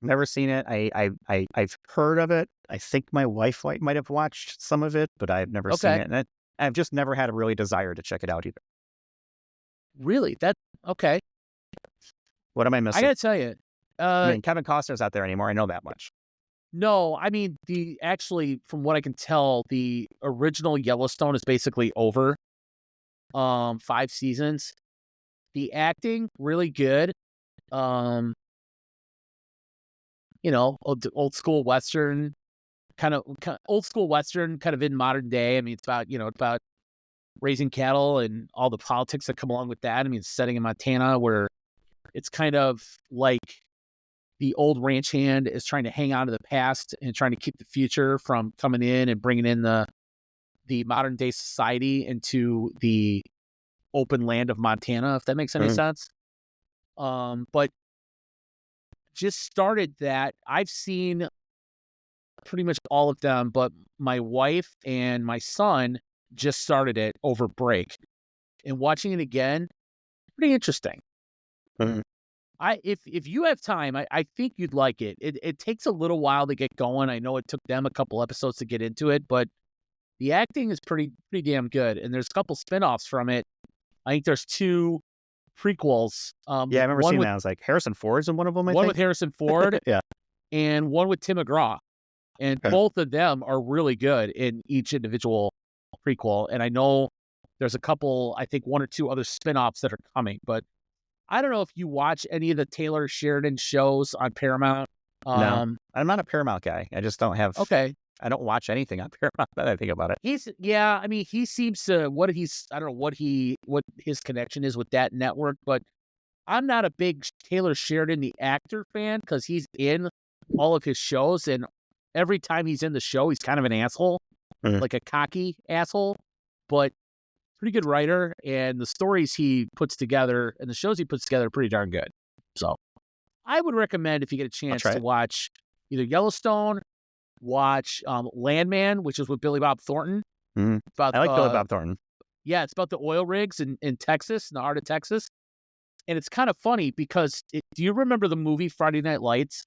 Never seen it. I've heard of it. I think my wife might have watched some of it, but I've never seen Okay. it. And I've just never had a really desire to check it out either. Really? Okay. What am I I missing? gotta tell you, I mean, Kevin Costner's out there anymore. I know that much. no, I mean, actually, from what I can tell, the original Yellowstone is basically over. 5 seasons. The acting, really good. Old school Western, kind of old school Western, kind of in modern day. I mean, it's about raising cattle and all the politics that come along with that. I mean, it's setting in Montana where it's kind of like the old ranch hand is trying to hang on to the past and trying to keep the future from coming in and bringing in the modern day society into the open land of Montana, if that makes any sense. But just started that. I've seen pretty much all of them, but my wife and my son just started it over break. And watching it again, pretty interesting. Mhm. If you have time, I think you'd like it. It takes a little while to get going. I know it took them a couple episodes to get into it, but the acting is pretty damn good. And there's a couple spinoffs from it. I think there's 2 prequels. Yeah, I remember one seeing with, that. I was like, Harrison Ford's in one of them, I one think. with Harrison Ford Yeah. and one with Tim McGraw. And Okay. both of them are really good in each individual prequel. And I know there's a couple, I think 1 or 2 other spinoffs that are coming. But I don't know if you watch any of the Taylor Sheridan shows on Paramount. No, I'm not a Paramount guy. I just don't have. Okay. I don't watch anything on Paramount that I think about it. I mean, he seems to, I don't know what his connection is with that network, but I'm not a big Taylor Sheridan, the actor, fan because he's in all of his shows. And every time he's in the show, he's kind of an asshole, like a cocky asshole, but pretty good writer. And the stories he puts together and the shows he puts together are pretty darn good. So I would recommend if you get a chance to watch either Yellowstone, watch Landman, which is with Billy Bob Thornton. I like Billy Bob Thornton. Yeah, it's about the oil rigs in Texas, in the heart of Texas. And it's kind of funny because do you remember the movie Friday Night Lights?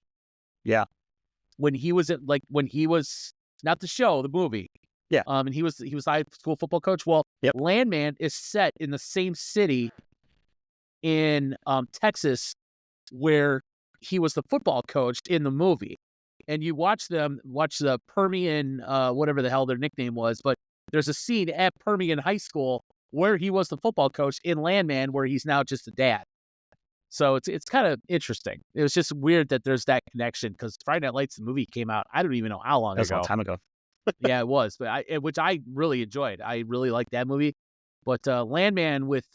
Yeah. When he was not the show, the movie. Yeah. And he was high school football coach. Well, Landman is set in the same city in Texas where he was the football coach in the movie. And you watch the Permian, whatever the hell their nickname was, but there's a scene at Permian High School where he was the football coach in Landman, where he's now just a dad. So it's kind of interesting. It was just weird that there's that connection because Friday Night Lights, the movie came out, I don't even know how long That was a ago. long time ago. Yeah, it was, but which I really enjoyed. I really liked that movie. But Landman with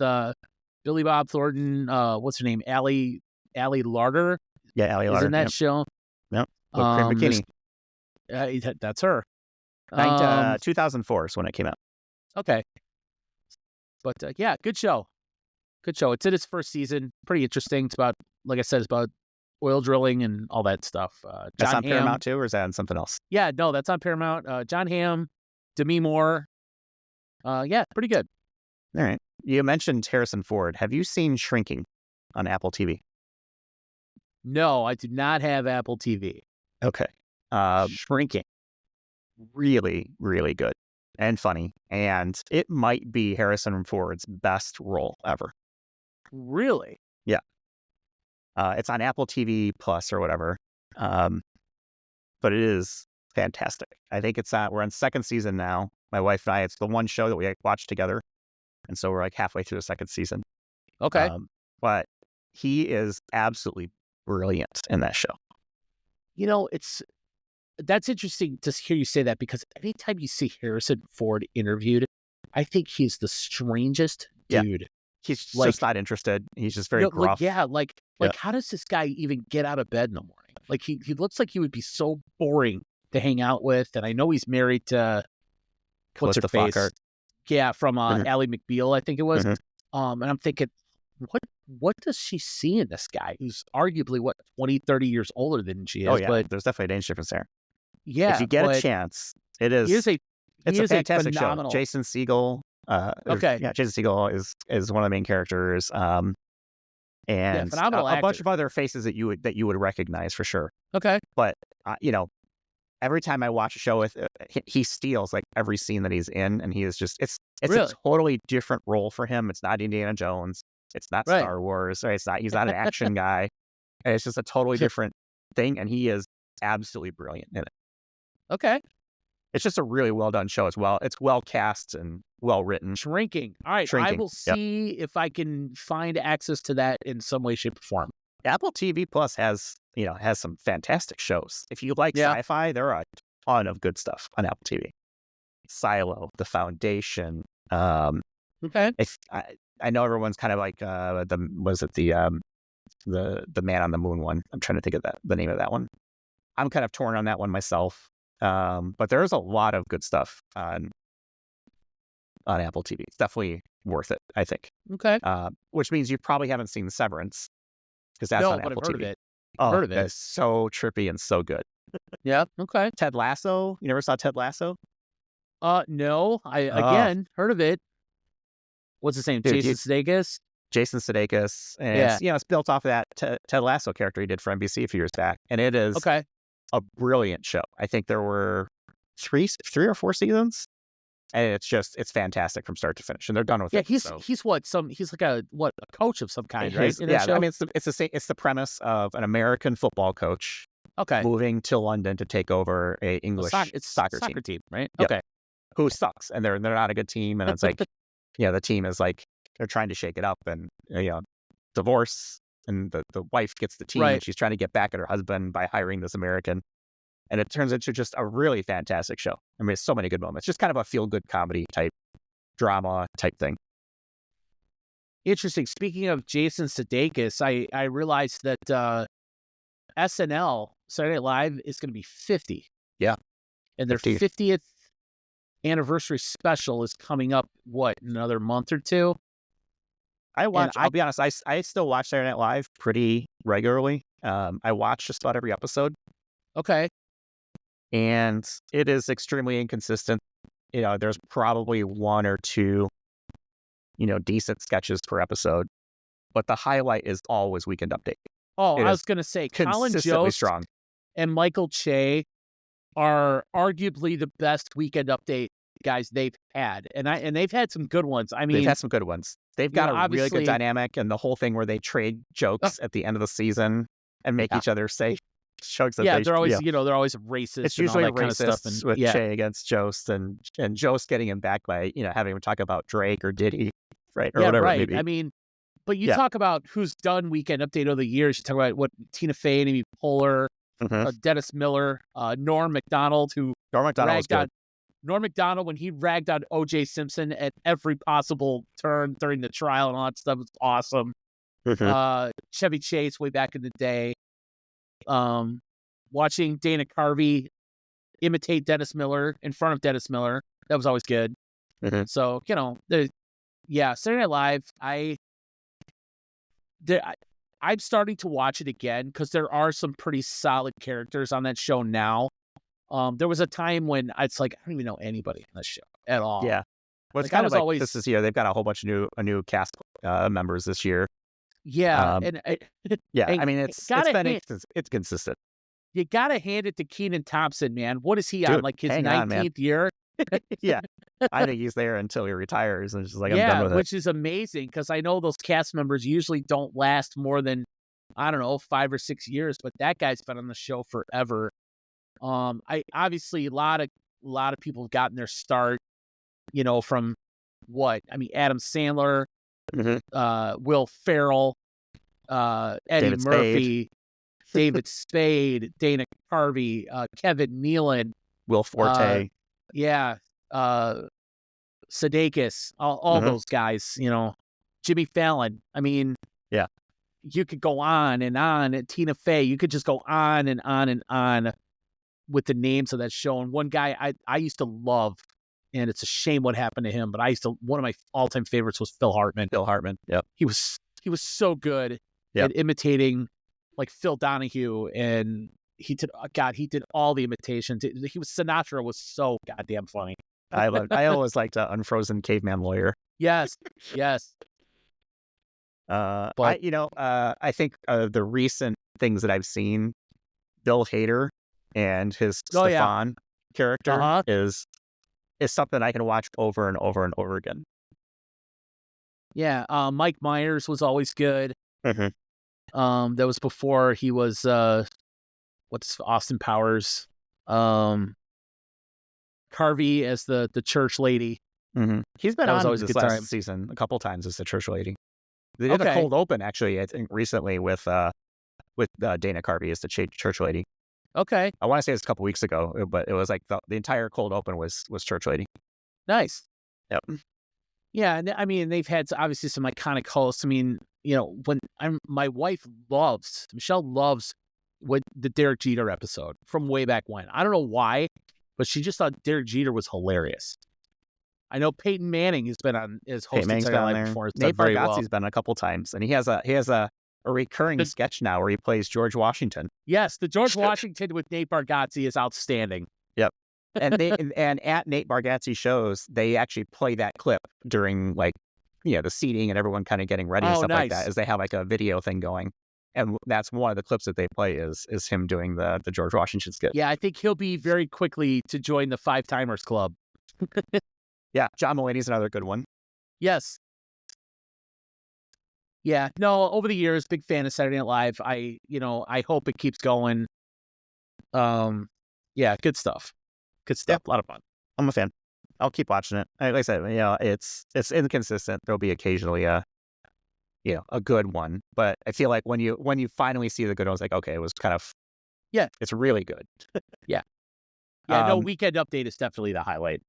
Billy Bob Thornton, what's her name? Allie Larder. Yeah, Allie Larder. Is in that show. Yep. With Cream Bikini. That's her. 2004 is when it came out. Okay. But yeah, good show. Good show. It's in its first season. Pretty interesting. It's about, like I said, it's about oil drilling and all that stuff. That's John on Hamm. Paramount too, or is that on something else? Yeah, no, that's on Paramount. John Hamm, Demi Moore. Yeah, pretty good. All right. You mentioned Harrison Ford. Have you seen Shrinking on Apple TV? No, I do not have Apple TV. Okay. Shrinking. Really, really good and funny. And it might be Harrison Ford's best role ever. Really? Yeah. It's on Apple TV Plus or whatever. But it is fantastic. I think we're on second season now. My wife and I, it's the one show that we watched together. And so we're like halfway through the second season. Okay. But he is absolutely brilliant in that show. You know, that's interesting to hear you say that, because anytime you see Harrison Ford interviewed, I think he's the strangest dude. He's just not interested. He's just very gruff. How does this guy even get out of bed in the morning? Like, he looks like he would be so boring to hang out with. And I know he's married to what's her face? Flockhart. Yeah, from Mhm. Ally McBeal, I think it was. Mhm. And I'm thinking, what does she see in this guy who's arguably 20, 30 years older than she is? Oh yeah, But there's definitely a age difference there. yeah, If you get a chance, it's a fantastic phenomenal show. Jason Segel. Okay. Yeah, Jason Segel is one of the main characters. And phenomenal a bunch actor. of other faces that you would recognize for sure. Okay. But every time I watch a show with he steals like every scene that he's in, and he is just it's Really? a totally different role for him. It's not Indiana Jones. It's not Right. Star Wars. Right? He's not an action guy. And it's just a totally different thing, and he is absolutely brilliant in it. Okay. It's just a really well done show as well. It's well cast and well written. Shrinking. All right. Shrinking. I will see if I can find access to that in some way, shape, or form. Apple TV Plus has some fantastic shows. If you like Yeah. sci-fi, there are a ton of good stuff on Apple TV. Silo, The Foundation. Okay. I know everyone's kind of like the Man on the Moon one. I'm trying to think of the name of that one. I'm kind of torn on that one myself. But there's a lot of good stuff on Apple TV. It's definitely worth it, I think. Okay. Which means you probably haven't seen Severance, because that's on but Apple I've heard TV. of it. Oh, Heard of it. it's so trippy and so good. Yeah. Okay. Ted Lasso. You never saw Ted Lasso? No. I again heard of it. What's his name? Dude, Jason Sudeikis. Jason Sudeikis, and it's built off of that Ted Lasso character he did for NBC a few years back, and it is Okay. a brilliant show. I think there were three or four seasons, and it's fantastic from start to finish, and they're done with it. He's so. he's like a coach of some kind, right? In that Yeah, show? I mean it's the premise of an American football coach Okay. moving to London to take over a English soccer team right? Yep. Okay. who sucks, and they're not a good team, and it's like the team is like they're trying to shake it up, and divorce, and the wife gets the team, Right. and she's trying to get back at her husband by hiring this American, and it turns into just a really fantastic show. I mean, so many good moments, just kind of a feel-good comedy type drama type thing. Interesting. Speaking of Jason Sudeikis, I realized that SNL, Saturday Night Live, is going to be 50. Yeah. And their 50. 50th anniversary special is coming up, in another month or two? I'll be honest, I still watch Saturday Night Live pretty regularly. I watch just about every episode, Okay. and it is extremely inconsistent. There's probably one or two, decent sketches per episode, but the highlight is always Weekend Update. Oh, It I is was going to say, Colin Consistently Jost strong. and Michael Che are arguably the best Weekend Update guys they've had, and they've had some good ones. I mean, They've had some good ones. They've got a really obviously- good dynamic, and the whole thing where they trade jokes at the end of the season and make each other say jokes. That they're always they're always racist. It's usually and all that racist kind of stuff, with Che against Jost, and Jost getting him back by having him talk about Drake or Diddy, right, or whatever right. it may be. I mean, but you talk about who's done Weekend Update over the years. You talk about what Tina Fey, Amy Poehler, Dennis Miller, Norm Macdonald, who Norm Macdonald was good. Norm Macdonald, when he ragged on O.J. Simpson at every possible turn during the trial and all that stuff, was awesome. Chevy Chase way back in the day. Watching Dana Carvey imitate Dennis Miller in front of Dennis Miller, that was always good. So, Saturday Night Live, I I'm starting to watch it again because there are some pretty solid characters on that show now. There was a time when it's like I don't even know anybody on that show at all. Yeah. Well, it's Like I kind of was like always this is they've got a whole bunch of new cast members this year. yeah, Um, and yeah, I and mean it's gotta been hand it's consistent, you gotta hand it to Keenan Thompson, man. What is he on? dude. Like his Hang on, man. 19th year? Yeah, I think he's there until he retires, and it's just like I'm done Yeah, with it. which is amazing because I know those cast members usually don't last more than I don't know 5 or 6 years, but that guy's been on the show forever. I obviously a lot of people have gotten their start, from what I mean, Adam Sandler, Mhm. Will Ferrell, Eddie David Spade, Murphy, David Spade, Dana Carvey, Kevin Nealon, Will uh, Forte. yeah, uh, Sudeikis, all Mhm. those guys, Jimmy Fallon. I mean, Yeah, you could go on and on. And Tina Fey, you could just go on and on and on with the names of that show. And one guy I used to love, and it's a shame what happened to him, but one of my all-time favorites was Phil Hartman. Phil Hartman. Yep, He was so good yep. at imitating like Phil Donahue, and he did all the imitations. Sinatra was so goddamn funny. I always liked Unfrozen Caveman Lawyer. Yes, yes. But I think the recent things that I've seen, Bill Hader and his oh yeah, Stefan character uh-huh. is something I can watch over and over and over again. Yeah, Mike Myers was always good. Mhm. That was before he was what's Austin Powers. Carvey as the church lady. He's been That was on always a this good last time. season a couple times as the church lady. They did a Okay. cold open actually, I think recently with Dana Carvey as the church lady. Okay. I want to say it was a couple weeks ago, but it was like the entire cold open was church lady. Nice. Yep. Yeah, and I mean they've had obviously some iconic hosts. I mean, my wife Michelle loves what the Derek Jeter episode from way back when. I don't know why, but she just thought Derek Jeter was hilarious. I know Peyton Manning has Peyton hosted Manning's Saturday been on Night there. before. It's done Nate very well. Bargatze's been a couple times, and he has a recurring The- sketch now where he plays George Washington. Yes, the George Washington with Nate Bargatze is outstanding. Yep. And at Nate Bargatze shows, they actually play that clip during the seating and everyone kind of getting ready and Oh, stuff like that, nice. as they have like a video thing going. And that's one of the clips that they play is him doing the George Washington skit. Yeah, I think he'll be very quickly to join the Five Timers Club. Yeah, John Mulaney's another good one. Yes. Yeah. No, over the years, big fan of Saturday Night Live. I hope it keeps going. Yeah, good stuff. Good stuff. Yep. A lot of fun. I'm a fan. I'll keep watching it. Like I said, it's inconsistent. There'll be occasionally a good one, but I feel like when you finally see the good one, it's like, okay, it was kind of, Yeah. it's really good. Yeah. Yeah, no, Um, Weekend Update is definitely the highlight.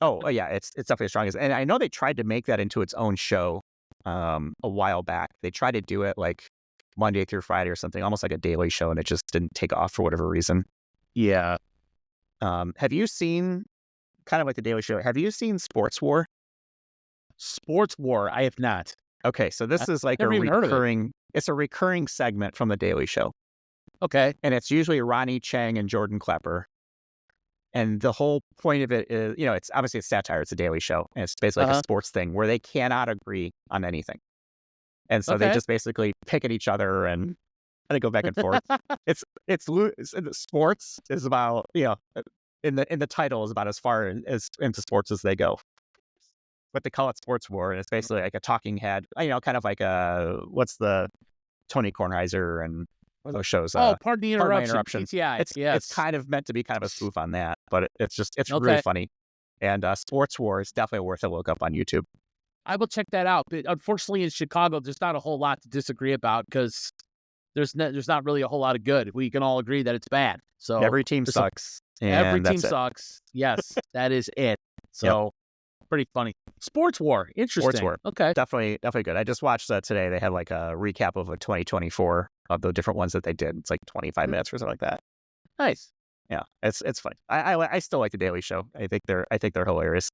Oh yeah, it's definitely the strongest. And I know they tried to make that into its own show a while back. They tried to do it like Monday through Friday or something, almost like a daily show, and it just didn't take off for whatever reason. Yeah. Have you seen, kind of like the Daily Show, have you seen Sports War? Sports War, I have not. Okay, so this is like never even heard of it. it's a recurring segment from the Daily Show. Okay. And it's usually Ronnie Chang and Jordan Klepper. And the whole point of it is, it's obviously it's satire. It's a daily show. And it's basically like a sports thing where they cannot agree on anything. And so they Okay. just basically pick at each other and kind of go back and forth. Sports is about, in the title is about as far as into sports as they go. But they call it Sports War. And it's basically like a talking head, kind of like what's the Tony Kornheiser and those shows. Pardon the Pardon my interruption. interruption. PTI. Yes. It's kind of meant to be kind of a spoof on that, but it's Okay. really funny. And Sports War is definitely worth a look up on YouTube. I will check that out. But unfortunately, in Chicago, there's not a whole lot to disagree about because there's not really a whole lot of good. We can all agree that it's bad. So Every team sucks. every and team that's it. sucks. Yes, that is it. So pretty funny. Sports War. Interesting. Sports War. Okay. Definitely good. I just watched today. They had like a recap of a 2024 of the different ones that they did. It's like 25 minutes or something like that. Nice. Yeah, it's funny. I still like the Daily Show. I think they're hilarious.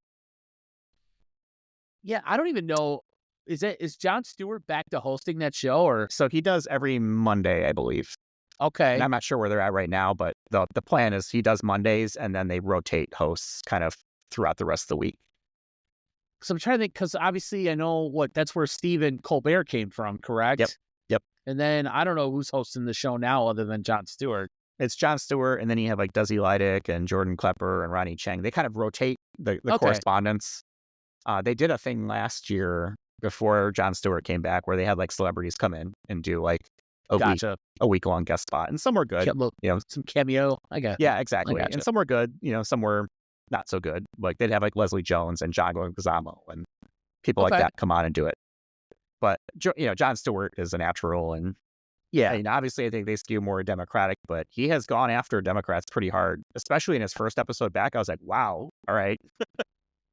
Yeah, I don't even know. is Jon Stewart back to hosting that show or? So he does every Monday, I believe. Okay. And I'm not sure where they're at right now, but the plan is he does Mondays and then they rotate hosts kind of throughout the rest of the week. So I'm trying to think, because obviously I know that's where Stephen Colbert came from, correct? Yep. And then I don't know who's hosting the show now other than Jon Stewart. It's Jon Stewart, and then you have like Desi Lydic and Jordan Klepper and Ronnie Cheng. They kind of rotate the correspondents. They did a thing last year before Jon Stewart came back where they had like celebrities come in and do like a week-long guest spot, and some were good. Some cameo. Yeah, exactly. And some were good. Some were not so good. Like they'd have like Leslie Jones and John Leguizamo and people like that come on and do it. But Jon Stewart is a natural, and obviously I think they skew more Democratic, but he has gone after Democrats pretty hard, especially in his first episode back. I was like, wow, all right.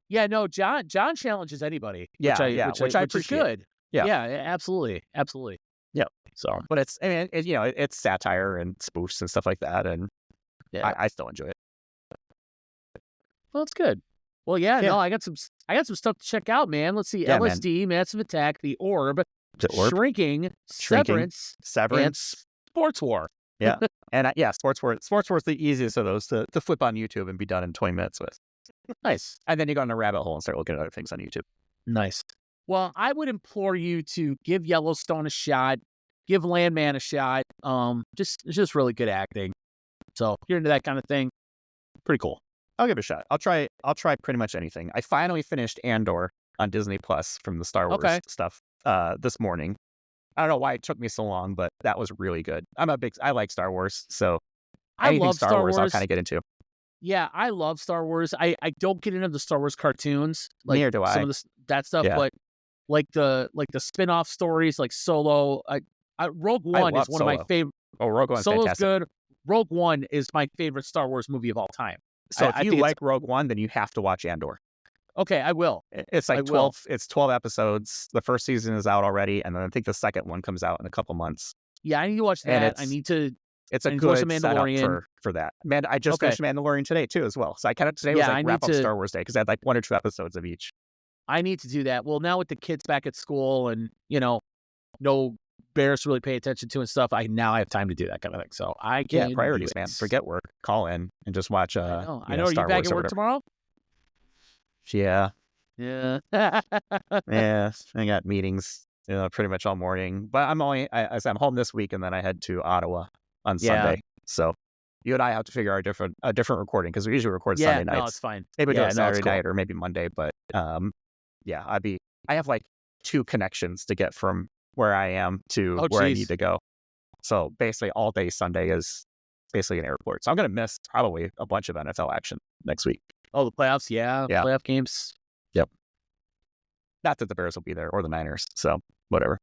Yeah, no, John challenges anybody. Which I appreciate. Is good. Yeah, absolutely. Yeah. So, but it's it's satire and spoofs and stuff like that, and I still enjoy it. Well, it's good. Well, no, I got some stuff to check out, man. Let's see, LSD, Massive Attack, The Orb, Shrinking, Severance, and Sports War. Yeah, and Sports War is the easiest of those to flip on YouTube and be done in 20 minutes with. Nice. And then you go in a rabbit hole and start looking at other things on YouTube. Nice. Well, I would implore you to give Yellowstone a shot, give Landman a shot. It's just really good acting. So if you're into that kind of thing, pretty cool. I'll give it a shot. I'll try pretty much anything. I finally finished Andor on Disney Plus from the Star Wars stuff this morning. I don't know why it took me so long, but that was really good. I like Star Wars, so I love Star Wars. I'll kind of get into. Yeah, I love Star Wars. I don't get into the Star Wars cartoons. Like neither do I. Some of that stuff, but like the spin-off stories, like Solo. Rogue One is one of my favorite. Oh, Rogue One's Solo's fantastic. good. Rogue One is my favorite Star Wars movie of all time. So if you like Rogue One, then you have to watch Andor. Okay, I will. It's like 12. It's 12 episodes. The first season is out already, and then I think the second one comes out in a couple months. Yeah, I need to watch that. It's a good setup for that. Man, I just finished Mandalorian today too, as well. So today was like wrap up Star Wars Day because I had like 1 or 2 episodes of each. I need to do that. Well, now with the kids back at school and no bears to really pay attention to and stuff, I have time to do that kind of thing. So I can priorities, man. Forget work, call in and just watch. I know. Are you back at work tomorrow? Yeah. Yeah. Yeah. I got meetings, pretty much all morning. But I'm home this week, and then I head to Ottawa on Sunday. So you and I have to figure out a different recording because we usually record Sunday nights. No, it's fine. Maybe do it Saturday night or maybe Monday. But I have like 2 connections to get from where I am to where I need to go. So basically all day Sunday is basically an airport. So I'm going to miss probably a bunch of NFL action next week. Oh, the playoffs? Yeah. Playoff games. Yep. Not that the Bears will be there or the Niners. So whatever.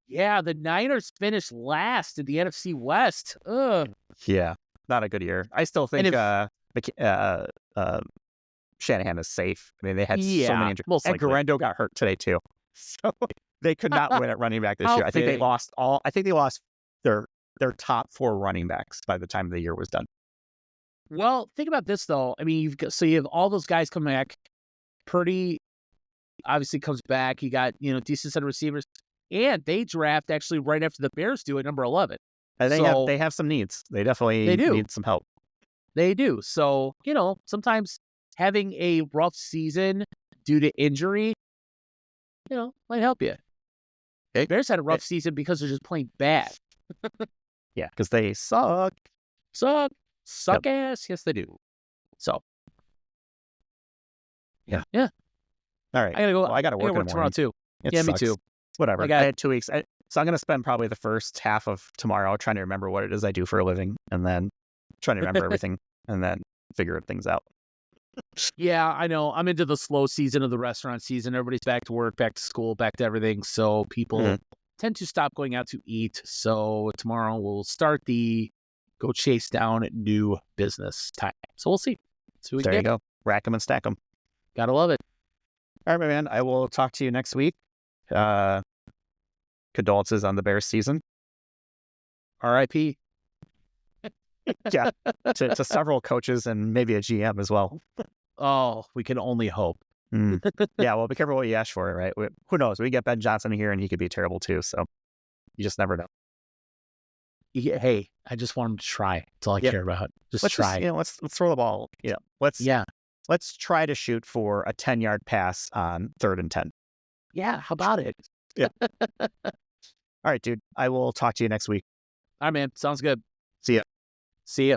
Yeah, the Niners finished last in the NFC West. Ugh. Yeah, not a good year. I still think Shanahan is safe. I mean, they had so many injuries. And Garendo got hurt today too. So they could not win at running back this year. I think they lost their top 4 running backs by the time the year was done. Well, think about this though. I mean, you have all those guys coming back. Purdy obviously comes back. You got decent set of receivers, and they draft actually right after the Bears do at number 11. And they have some needs. They definitely need some help. They do. So sometimes having a rough season due to injury, might help you. Okay. Bears had a rough season because they're just playing bad. Yeah, because they suck. Ass. Yes, they do. So. Yeah. Yeah. All right. I gotta go. Well, I gotta work tomorrow too. Me too. Whatever. I had 2 weeks. So I'm going to spend probably the first half of tomorrow trying to remember what it is I do for a living, and then trying to remember everything, and then figure things out. Yeah, I know. I'm into the slow season of the restaurant season. Everybody's back to work, back to school, back to everything. So people tend to stop going out to eat. So tomorrow we'll start the go chase down new business time. So we'll see. So there you go. Rack them and stack them. Gotta love it. All right, my man. I will talk to you next week. Condolences on the Bears season. R.I.P. Yeah, to several coaches and maybe a GM as well. Oh, we can only hope. Mm. Yeah, well, be careful what you ask for, right? Who knows? We get Ben Johnson here, and he could be terrible too. So you just never know. Yeah, hey, I just want him to try. That's all I Yep. care about. Just Let's try. let's throw the ball. Yeah. Let's try to shoot for a 10-yard pass on 3rd and 10. Yeah. How about it? Yeah. All right, dude. I will talk to you next week. All right, man. Sounds good. See ya. See ya.